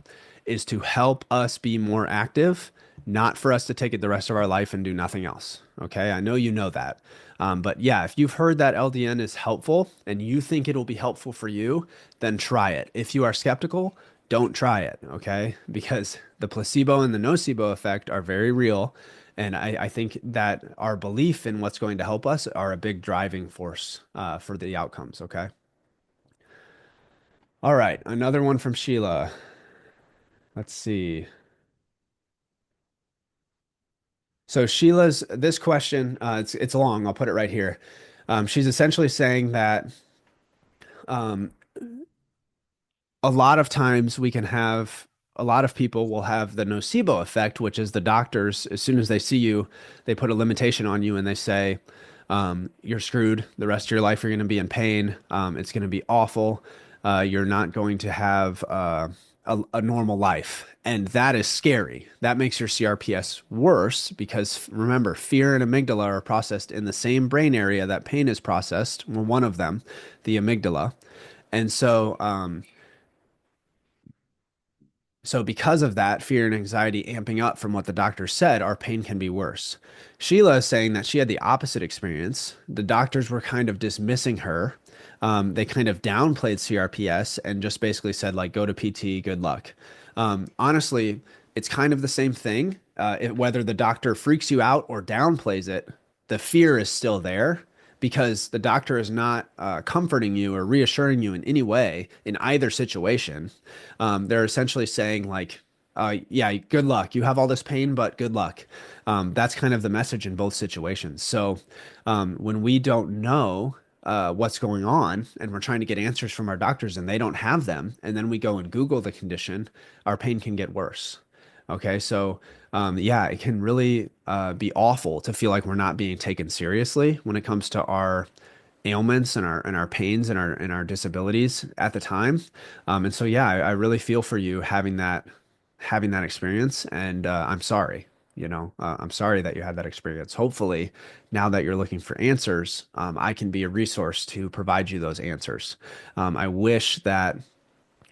is to help us be more active, not for us to take it the rest of our life and do nothing else. Okay. I know you know that. But yeah, if you've heard that LDN is helpful and you think it'll be helpful for you, then try it. If you are skeptical, don't try it. Okay. Because the placebo and the nocebo effect are very real. And I think that our belief in what's going to help us are a big driving force for the outcomes. Okay. All right. Another one from Sheila. Let's see. So Sheila's this question, it's long. I'll put it right here. She's essentially saying that um, a lot of times we can have a lot of people will have the nocebo effect, which is the doctors, as soon as they see you, they put a limitation on you and they say, you're screwed. The rest of your life, you're going to be in pain. It's going to be awful. You're not going to have a normal life. And that is scary. That makes your CRPS worse because remember, fear and amygdala are processed in the same brain area that pain is processed. Well, one of them, the amygdala. And so because of that, fear and anxiety amping up from what the doctor said, our pain can be worse. Sheila is saying that she had the opposite experience. The doctors were kind of dismissing her. They kind of downplayed CRPS and just basically said, like, go to PT, good luck. Honestly, it's kind of the same thing. whether the doctor freaks you out or downplays it, the fear is still there because the doctor is not comforting you or reassuring you in any way in either situation. They're essentially saying like, yeah, good luck. You have all this pain, but good luck. That's kind of the message in both situations. So when we don't know what's going on and we're trying to get answers from our doctors and they don't have them, and then we go and Google the condition, our pain can get worse. Okay, so yeah, it can really be awful to feel like we're not being taken seriously when it comes to our ailments and our pains and our disabilities at the time. And so yeah, I really feel for you having that experience, and I'm sorry. I'm sorry that you had that experience. Hopefully, now that you're looking for answers, I can be a resource to provide you those answers. I wish that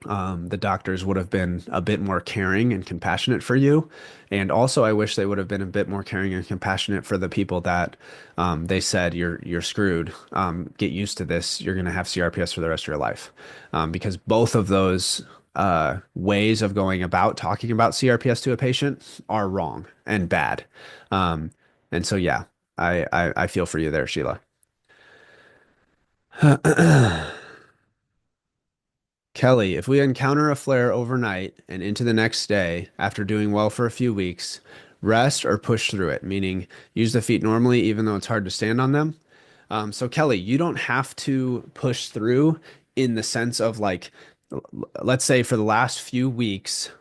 the doctors would have been a bit more caring and compassionate for you. And also, I wish they would have been a bit more caring and compassionate for the people that they said, you're screwed. Get used to this. You're going to have CRPS for the rest of your life. Because both of those ways of going about talking about CRPS to a patient are wrong and bad. And so, yeah, I feel for you there, Sheila. Kelly, if we encounter a flare overnight and into the next day after doing well for a few weeks, rest or push through it, meaning use the feet normally even though it's hard to stand on them. So Kelly, you don't have to push through in the sense of like, let's say for the last few weeks,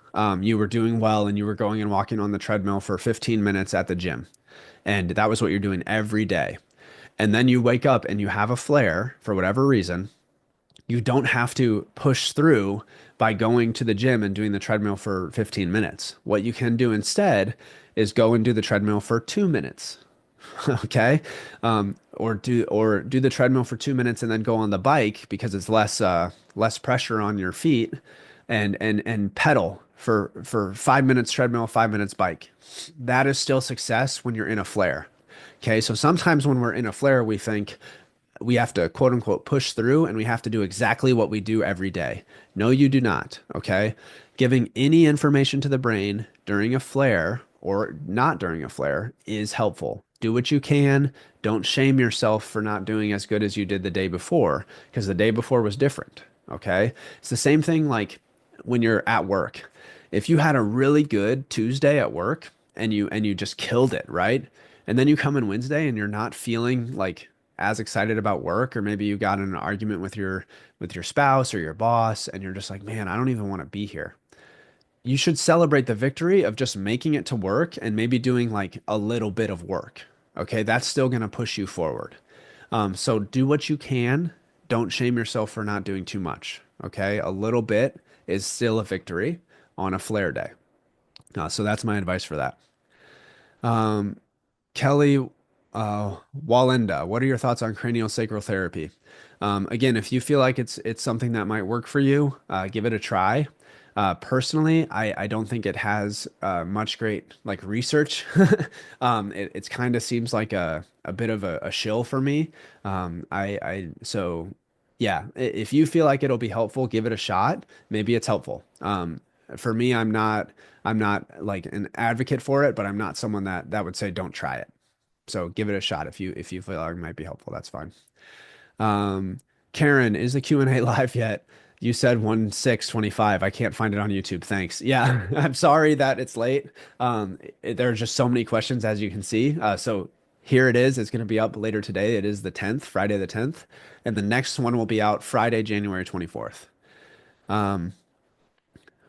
you were doing well and you were going and walking on the treadmill for 15 minutes at the gym. And that was what you're doing every day. And then you wake up and you have a flare for whatever reason. You don't have to push through by going to the gym and doing the treadmill for 15 minutes. What you can do instead is go and do the treadmill for 2 minutes. Okay. Or do the treadmill for 2 minutes and then go on the bike because it's less pressure on your feet and pedal for 5 minutes treadmill, 5 minutes bike. That is still success when you're in a flare. Okay. So sometimes when we're in a flare, we think we have to quote unquote push through and we have to do exactly what we do every day. No, you do not. Okay. Giving any information to the brain during a flare or not during a flare is helpful. Do what you can. Don't shame yourself for not doing as good as you did the day before because the day before was different. Okay. It's the same thing like when you're at work. If you had a really good Tuesday at work and you just killed it, right? And then you come in Wednesday and you're not feeling like as excited about work, or maybe you got in an argument with your spouse or your boss and you're just like, man, I don't even want to be here. You should celebrate the victory of just making it to work and maybe doing like a little bit of work. Okay, that's still going to push you forward. So do what you can. Don't shame yourself for not doing too much. Okay, a little bit is still a victory on a flare day. So that's my advice for that. Kelly Walenda, what are your thoughts on craniosacral therapy? Again, if you feel like it's something that might work for you, give it a try. Personally, I don't think it has much great like research. It's kind of seems like a bit of a shill for me. So yeah, if you feel like it'll be helpful, give it a shot. Maybe it's helpful. For me, I'm not like an advocate for it, but I'm not someone that would say don't try it. So give it a shot if you feel like it might be helpful. That's fine. Um, Karen, is the Q&A live yet? You said 1/6/25. I can't find it on YouTube. Thanks. Yeah, I'm sorry that it's late. There are just so many questions as you can see. So here it is. It's going to be up later today. It is the 10th, Friday the 10th, and the next one will be out Friday, January 24th.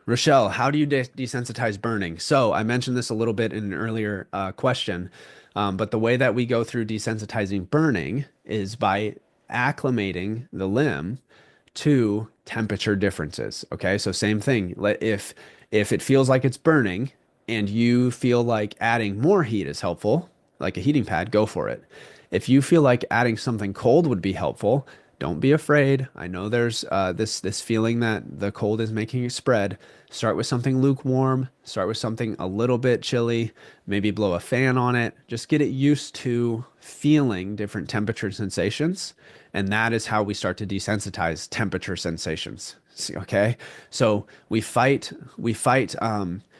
Rochelle, how do you desensitize burning? So I mentioned this a little bit in an earlier question, but the way that we go through desensitizing burning is by acclimating the limb to temperature differences. Okay, so same thing. If it feels like it's burning and you feel like adding more heat is helpful, like a heating pad, go for it. If you feel like adding something cold would be helpful, don't be afraid. I know there's this feeling that the cold is making it spread. Start with something lukewarm. Start with something a little bit chilly. Maybe blow a fan on it. Just get it used to feeling different temperature sensations, and that is how we start to desensitize temperature sensations. Okay, so we fight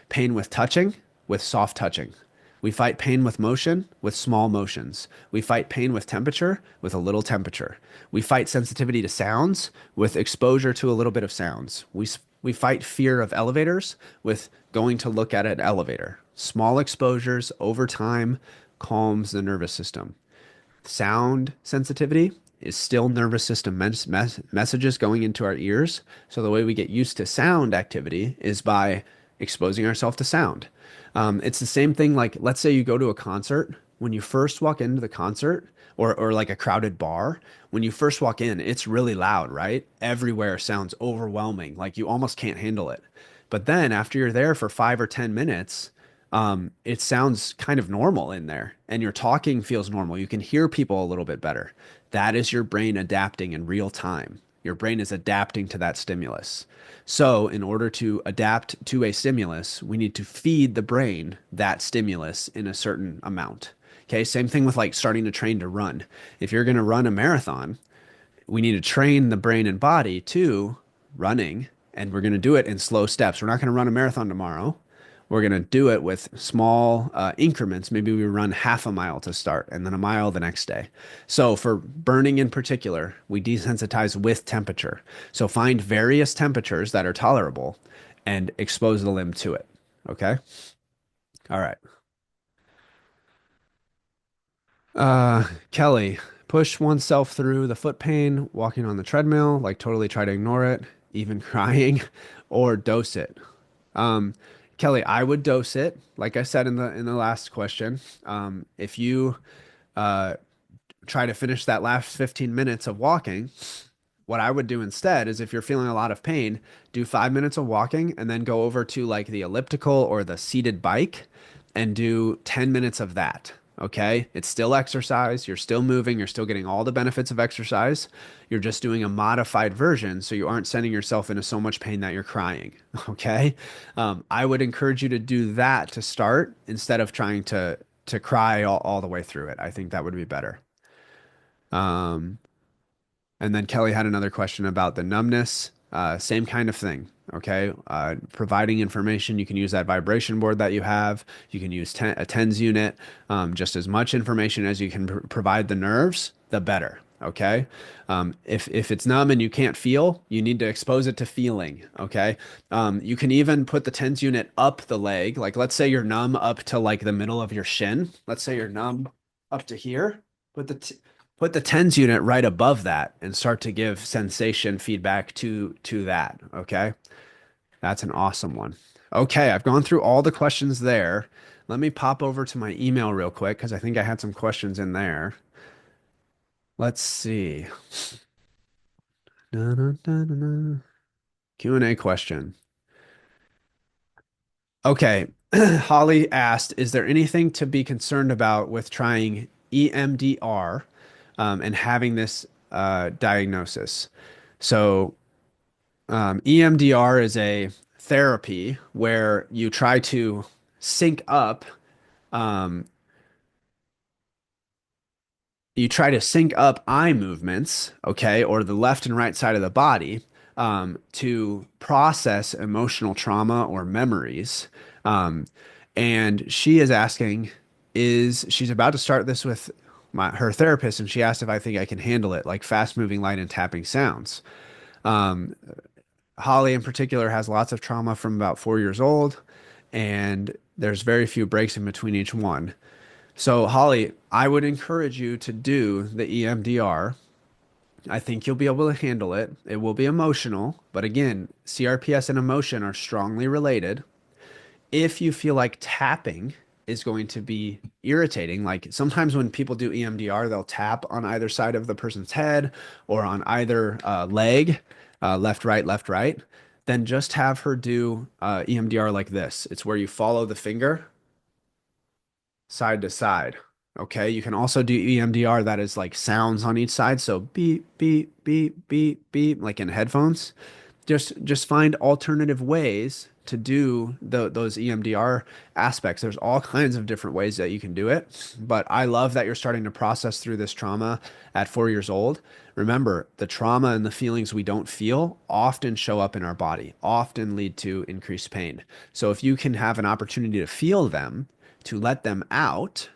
pain with touching. with soft touching. We fight pain with motion with small motions. We fight pain with temperature with a little temperature. We fight sensitivity to sounds with exposure to a little bit of sounds. We fight fear of elevators with going to look at an elevator. Small exposures over time calms the nervous system. Sound sensitivity is still nervous system messages going into our ears. So the way we get used to sound activity is by exposing ourselves to sound. It's the same thing like, let's say you go to a concert. When you first walk into the concert, or like a crowded bar, when you first walk in, it's really loud, right? Everywhere sounds overwhelming, like you almost can't handle it. But then after you're there for 5 or 10 minutes, it sounds kind of normal in there, and your talking feels normal. You can hear people a little bit better. That is your brain adapting in real time. Your brain is adapting to that stimulus. So, in order to adapt to a stimulus, we need to feed the brain that stimulus in a certain amount. Okay, same thing with like starting to train to run. If you're going to run a marathon, we need to train the brain and body to running, and we're going to do it in slow steps. We're not going to run a marathon tomorrow. We're going to do it with small increments. Maybe we run half a mile to start and then a mile the next day. So, for burning in particular, we desensitize with temperature. So, find various temperatures that are tolerable and expose the limb to it. Okay. All right. Kelly, push oneself through the foot pain, walking on the treadmill, like totally try to ignore it, even crying, or dose it. Um, Kelly, I would dose it, like I said in the last question. If you uh, try to finish that last 15 minutes of walking, what I would do instead is if you're feeling a lot of pain, do 5 minutes of walking and then go over to like the elliptical or the seated bike and do 10 minutes of that. Okay. It's still exercise. You're still moving. You're still getting all the benefits of exercise. You're just doing a modified version. So you aren't sending yourself into so much pain that you're crying. Okay. I would encourage you to do that to start instead of trying to cry all the way through it. I think that would be better. Um, and then Kelly had another question about the numbness. Same kind of thing. Okay. Providing information. You can use that vibration board that you have. You can use a TENS unit. Just as much information as you can provide the nerves, the better. Okay. If it's numb and you can't feel, you need to expose it to feeling. Okay. You can even put the TENS unit up the leg. Like, let's say you're numb up to like the middle of your shin. Let's say you're numb up to here. Put put the tens unit right above that and start to give sensation feedback to that. Okay. That's an awesome one. Okay, I've gone through all the questions there. Let me pop over to my email real quick because I think I had some questions in there. Let's see. Da-da-da-da-da. Q&A question. Okay. Holly asked, is there anything to be concerned about with trying EMDR and having this diagnosis? So EMDR is a therapy where you try to sync up, um, eye movements, okay, or the left and right side of the body, to process emotional trauma or memories. Um, and she is asking, she's about to start this with her therapist, and she asked if I think I can handle it, like fast moving light and tapping sounds. Um, Holly, in particular, has lots of trauma from about 4 years old, and there's very few breaks in between each one. So, Holly, I would encourage you to do the EMDR. I think you'll be able to handle it. It will be emotional, but again, CRPS and emotion are strongly related. If you feel like tapping is going to be irritating, like sometimes when people do EMDR, they'll tap on either side of the person's head or on either leg, left, right, then just have her do EMDR like this. It's where you follow the finger side to side. Okay. You can also do EMDR that is like sounds on each side. So beep, beep, beep, beep, beep, like in headphones. Just find alternative ways to do those EMDR aspects. There's all kinds of different ways that you can do it, but I love that you're starting to process through this trauma at 4 years old. Remember, the trauma and the feelings we don't feel often show up in our body, often lead to increased pain. So if you can have an opportunity to feel them, to let them out,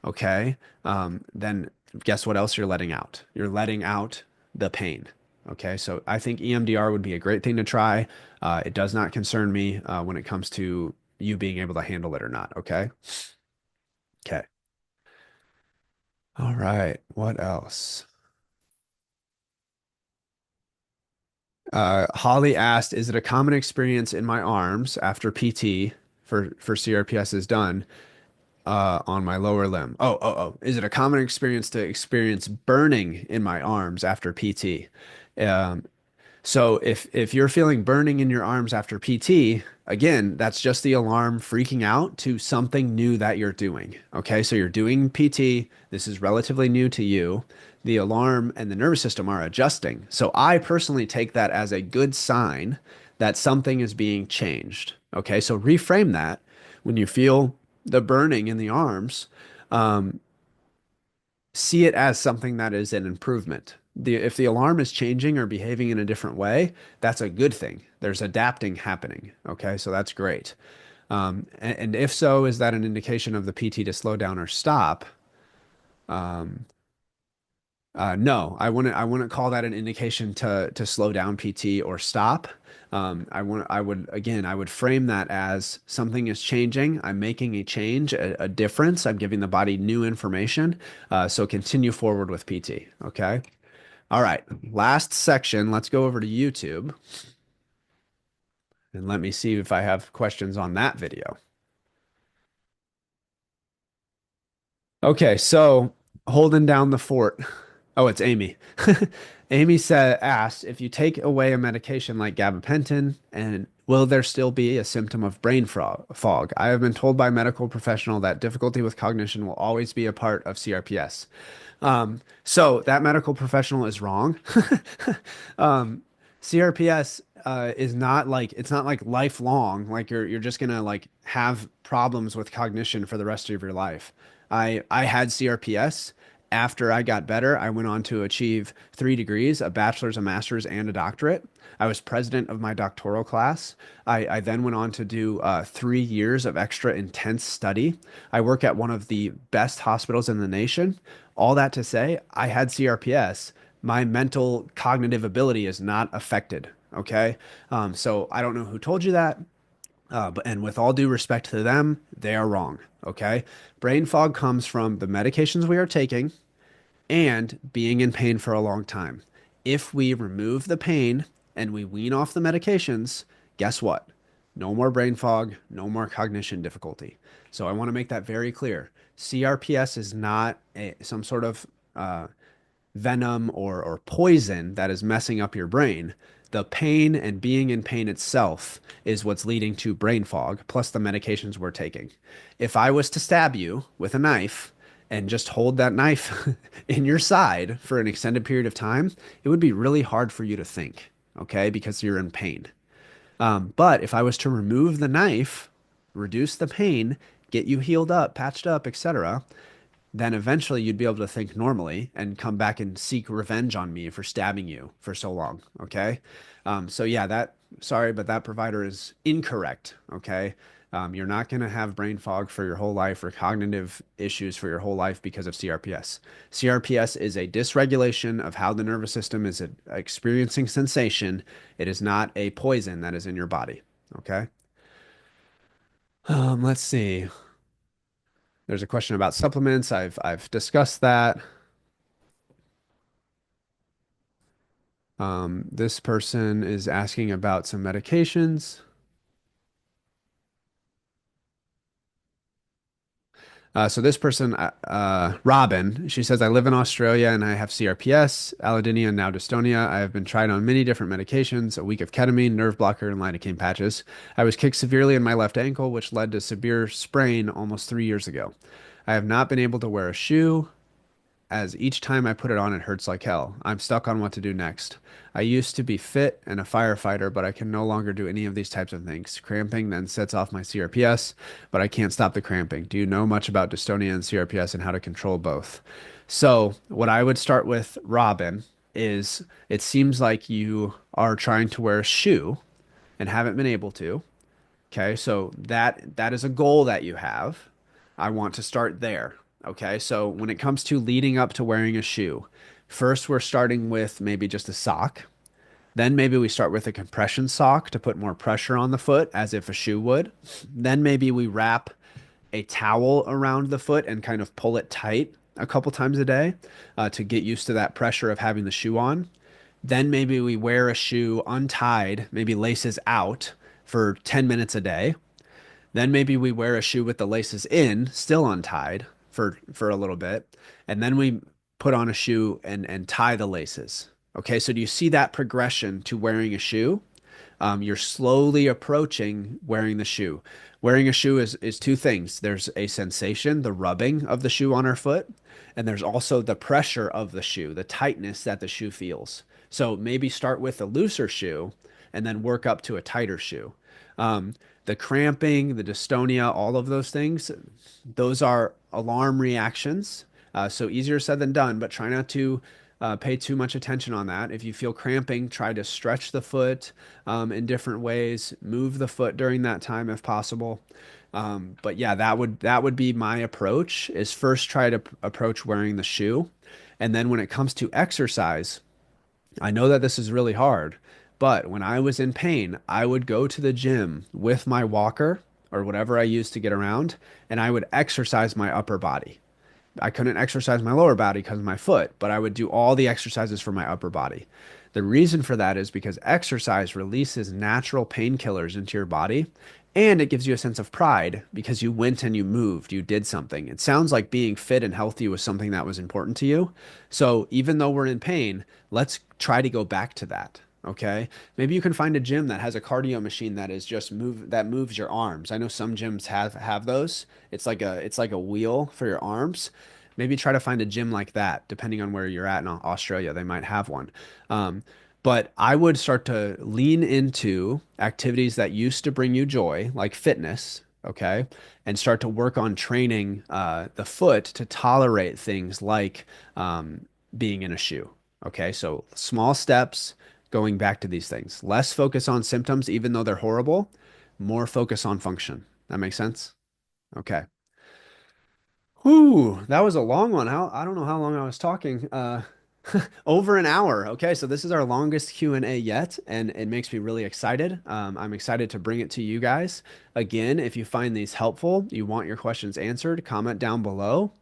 okay, then guess what else you're letting out? You're letting out the pain. Okay, so I think EMDR would be a great thing to try. It does not concern me when it comes to you being able to handle it or not. Okay. Okay. All right. What else? Holly asked, "Is it a common experience in my arms after PT for CRPS is done on my lower limb? Oh. Is it a common experience to experience burning in my arms after PT? Um, So if you're feeling burning in your arms after PT, again, that's just the alarm freaking out to something new that you're doing. Okay, so you're doing PT. This is relatively new to you. The alarm and the nervous system are adjusting. So I personally take that as a good sign that something is being changed. Okay, so reframe that when you feel the burning in the arms. Um, See it as something that is an improvement. If the alarm is changing or behaving in a different way, that's a good thing. There's adapting happening. Okay, so that's great. And if so, is that an indication of the PT to slow down or stop? No, I wouldn't call that an indication to slow down PT or stop. I would again, I would frame that as something is changing. I'm making a change, a difference. I'm giving the body new information. So continue forward with PT. Okay. All right. Last section. Let's go over to YouTube and let me see if I have questions on that video. Okay, so holding down the fort. Oh, it's Amy. Amy said asked if you take away a medication like gabapentin, and will there still be a symptom of fog? I have been told by a medical professional that difficulty with cognition will always be a part of CRPS. So that medical professional is wrong. CRPS is not like it's not like lifelong, like you're just gonna like have problems with cognition for the rest of your life. I had CRPS. After I got better, I went on to achieve 3 degrees, a bachelor's, a master's, and a doctorate. I was president of my doctoral class. I then went on to do 3 years of extra intense study. I work at one of the best hospitals in the nation. All that to say, I had CRPS. My mental cognitive ability is not affected. Okay. So I don't know who told you that. But and with all due respect to them, they are wrong. Okay. Brain fog comes from the medications we are taking and being in pain for a long time. If we remove the pain and we wean off the medications, guess what? No more brain fog, no more cognition difficulty. So I want to make that very clear. CRPS is not some sort of venom or poison that is messing up your brain. The pain and being in pain itself is what's leading to brain fog, plus the medications we're taking. If I was to stab you with a knife and just hold that knife in your side for an extended period of time, it would be really hard for you to think, okay, because you're in pain. But if I was to remove the knife, reduce the pain, get you healed up, patched up, etc., then eventually you'd be able to think normally and come back and seek revenge on me for stabbing you for so long. Okay. So yeah, sorry, but that provider is incorrect. Okay. You're not going to have brain fog for your whole life or cognitive issues for your whole life because of CRPS. CRPS is a dysregulation of how the nervous system is experiencing sensation. It is not a poison that is in your body. Okay. Let's see. There's a question about supplements. I've discussed that. This person is asking about some medications. So this person, Robin, she says, I live in Australia and I have CRPS, allodynia, and now dystonia. I have been tried on many different medications, a week of ketamine, nerve blocker, and lidocaine patches. I was kicked severely in my left ankle, which led to severe sprain almost 3 years ago. I have not been able to wear a shoe. as each time I put it on, it hurts like hell. I'm stuck on what to do next. I used to be fit and a firefighter, but I can no longer do any of these types of things. Cramping then sets off my CRPS, but I can't stop the cramping. Do you know much about dystonia and CRPS and how to control both? So, what I would start with, Robin, is it seems like you are trying to wear a shoe and haven't been able to. Okay, so that is a goal that you have. I want to start there. Okay, so when it comes to leading up to wearing a shoe, first we're starting with maybe just a sock. Then maybe we start with a compression sock to put more pressure on the foot as if a shoe would. Then maybe we wrap a towel around the foot and kind of pull it tight a couple times a day to get used to that pressure of having the shoe on. Then maybe we wear a shoe untied, maybe laces out for 10 minutes a day. Then maybe we wear a shoe with the laces in, still untied for a little bit, and then we put on a shoe and tie the laces. Okay, so do you see that progression to wearing a shoe? You're slowly approaching wearing the shoe. Wearing a shoe is two things. There's a sensation, the rubbing of the shoe on our foot, and there's also the pressure of the shoe, the tightness that the shoe feels. So maybe start with a looser shoe and then work up to a tighter shoe. Um, the cramping, the dystonia, all of those things, those are alarm reactions. So easier said than done, but try not to pay too much attention on that. If you feel cramping, try to stretch the foot in different ways, move the foot during that time if possible. But yeah, that would be my approach is first try to approach wearing the shoe. And then when it comes to exercise, I know that this is really hard, but when I was in pain, I would go to the gym with my walker or whatever I used to get around, and I would exercise my upper body. I couldn't exercise my lower body because of my foot, but I would do all the exercises for my upper body. The reason for that is because exercise releases natural painkillers into your body and it gives you a sense of pride because you went and you moved, you did something. It sounds like being fit and healthy was something that was important to you. So even though we're in pain, let's try to go back to that. Okay. Maybe you can find a gym that has a cardio machine that is just that moves your arms. I know some gyms have those. It's like a wheel for your arms. Maybe try to find a gym like that, depending on where you're at in Australia. They might have one. Um, but I would start to lean into activities that used to bring you joy, like fitness, okay, and start to work on training the foot to tolerate things like being in a shoe. Okay, so small steps going back to these things. Less focus on symptoms, even though they're horrible, more focus on function. That makes sense? Okay. Whew, that was a long one. I don't know how long I was talking. Over an hour. Okay, so this is our longest Q&A yet, and it makes me really excited. I'm excited to bring it to you guys. Again, if you find these helpful, you want your questions answered, comment down below.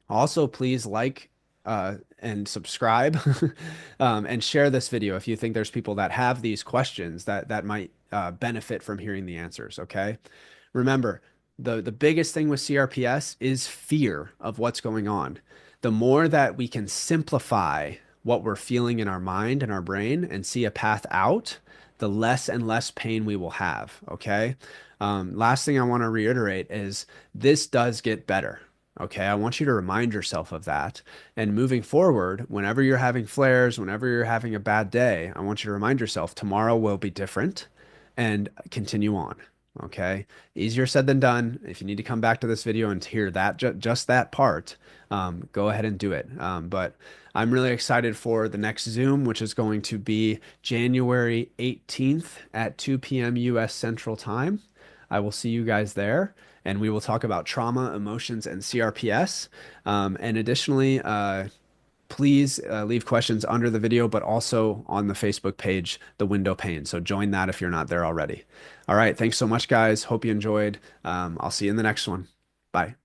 Also, please like and subscribe and share this video if you think there's people that have these questions that might benefit from hearing the answers. Okay. Remember, the biggest thing with CRPS is fear of what's going on. The more that we can simplify what we're feeling in our mind and our brain and see a path out, the less and less pain we will have. Okay. Last thing I want to reiterate is this does get better. Okay, I want you to remind yourself of that. And moving forward, whenever you're having flares, whenever you're having a bad day, I want you to remind yourself tomorrow will be different and continue on. Okay, easier said than done. If you need to come back to this video and hear that, just that part, go ahead and do it. But I'm really excited for the next Zoom, which is going to be January 18th at 2 p.m. US Central Time. I will see you guys there, and we will talk about trauma, emotions, and CRPS. And additionally, please leave questions under the video, but also on the Facebook page, The Window Pane. So join that if you're not there already. All right. Thanks so much, guys. Hope you enjoyed. I'll see you in the next one. Bye.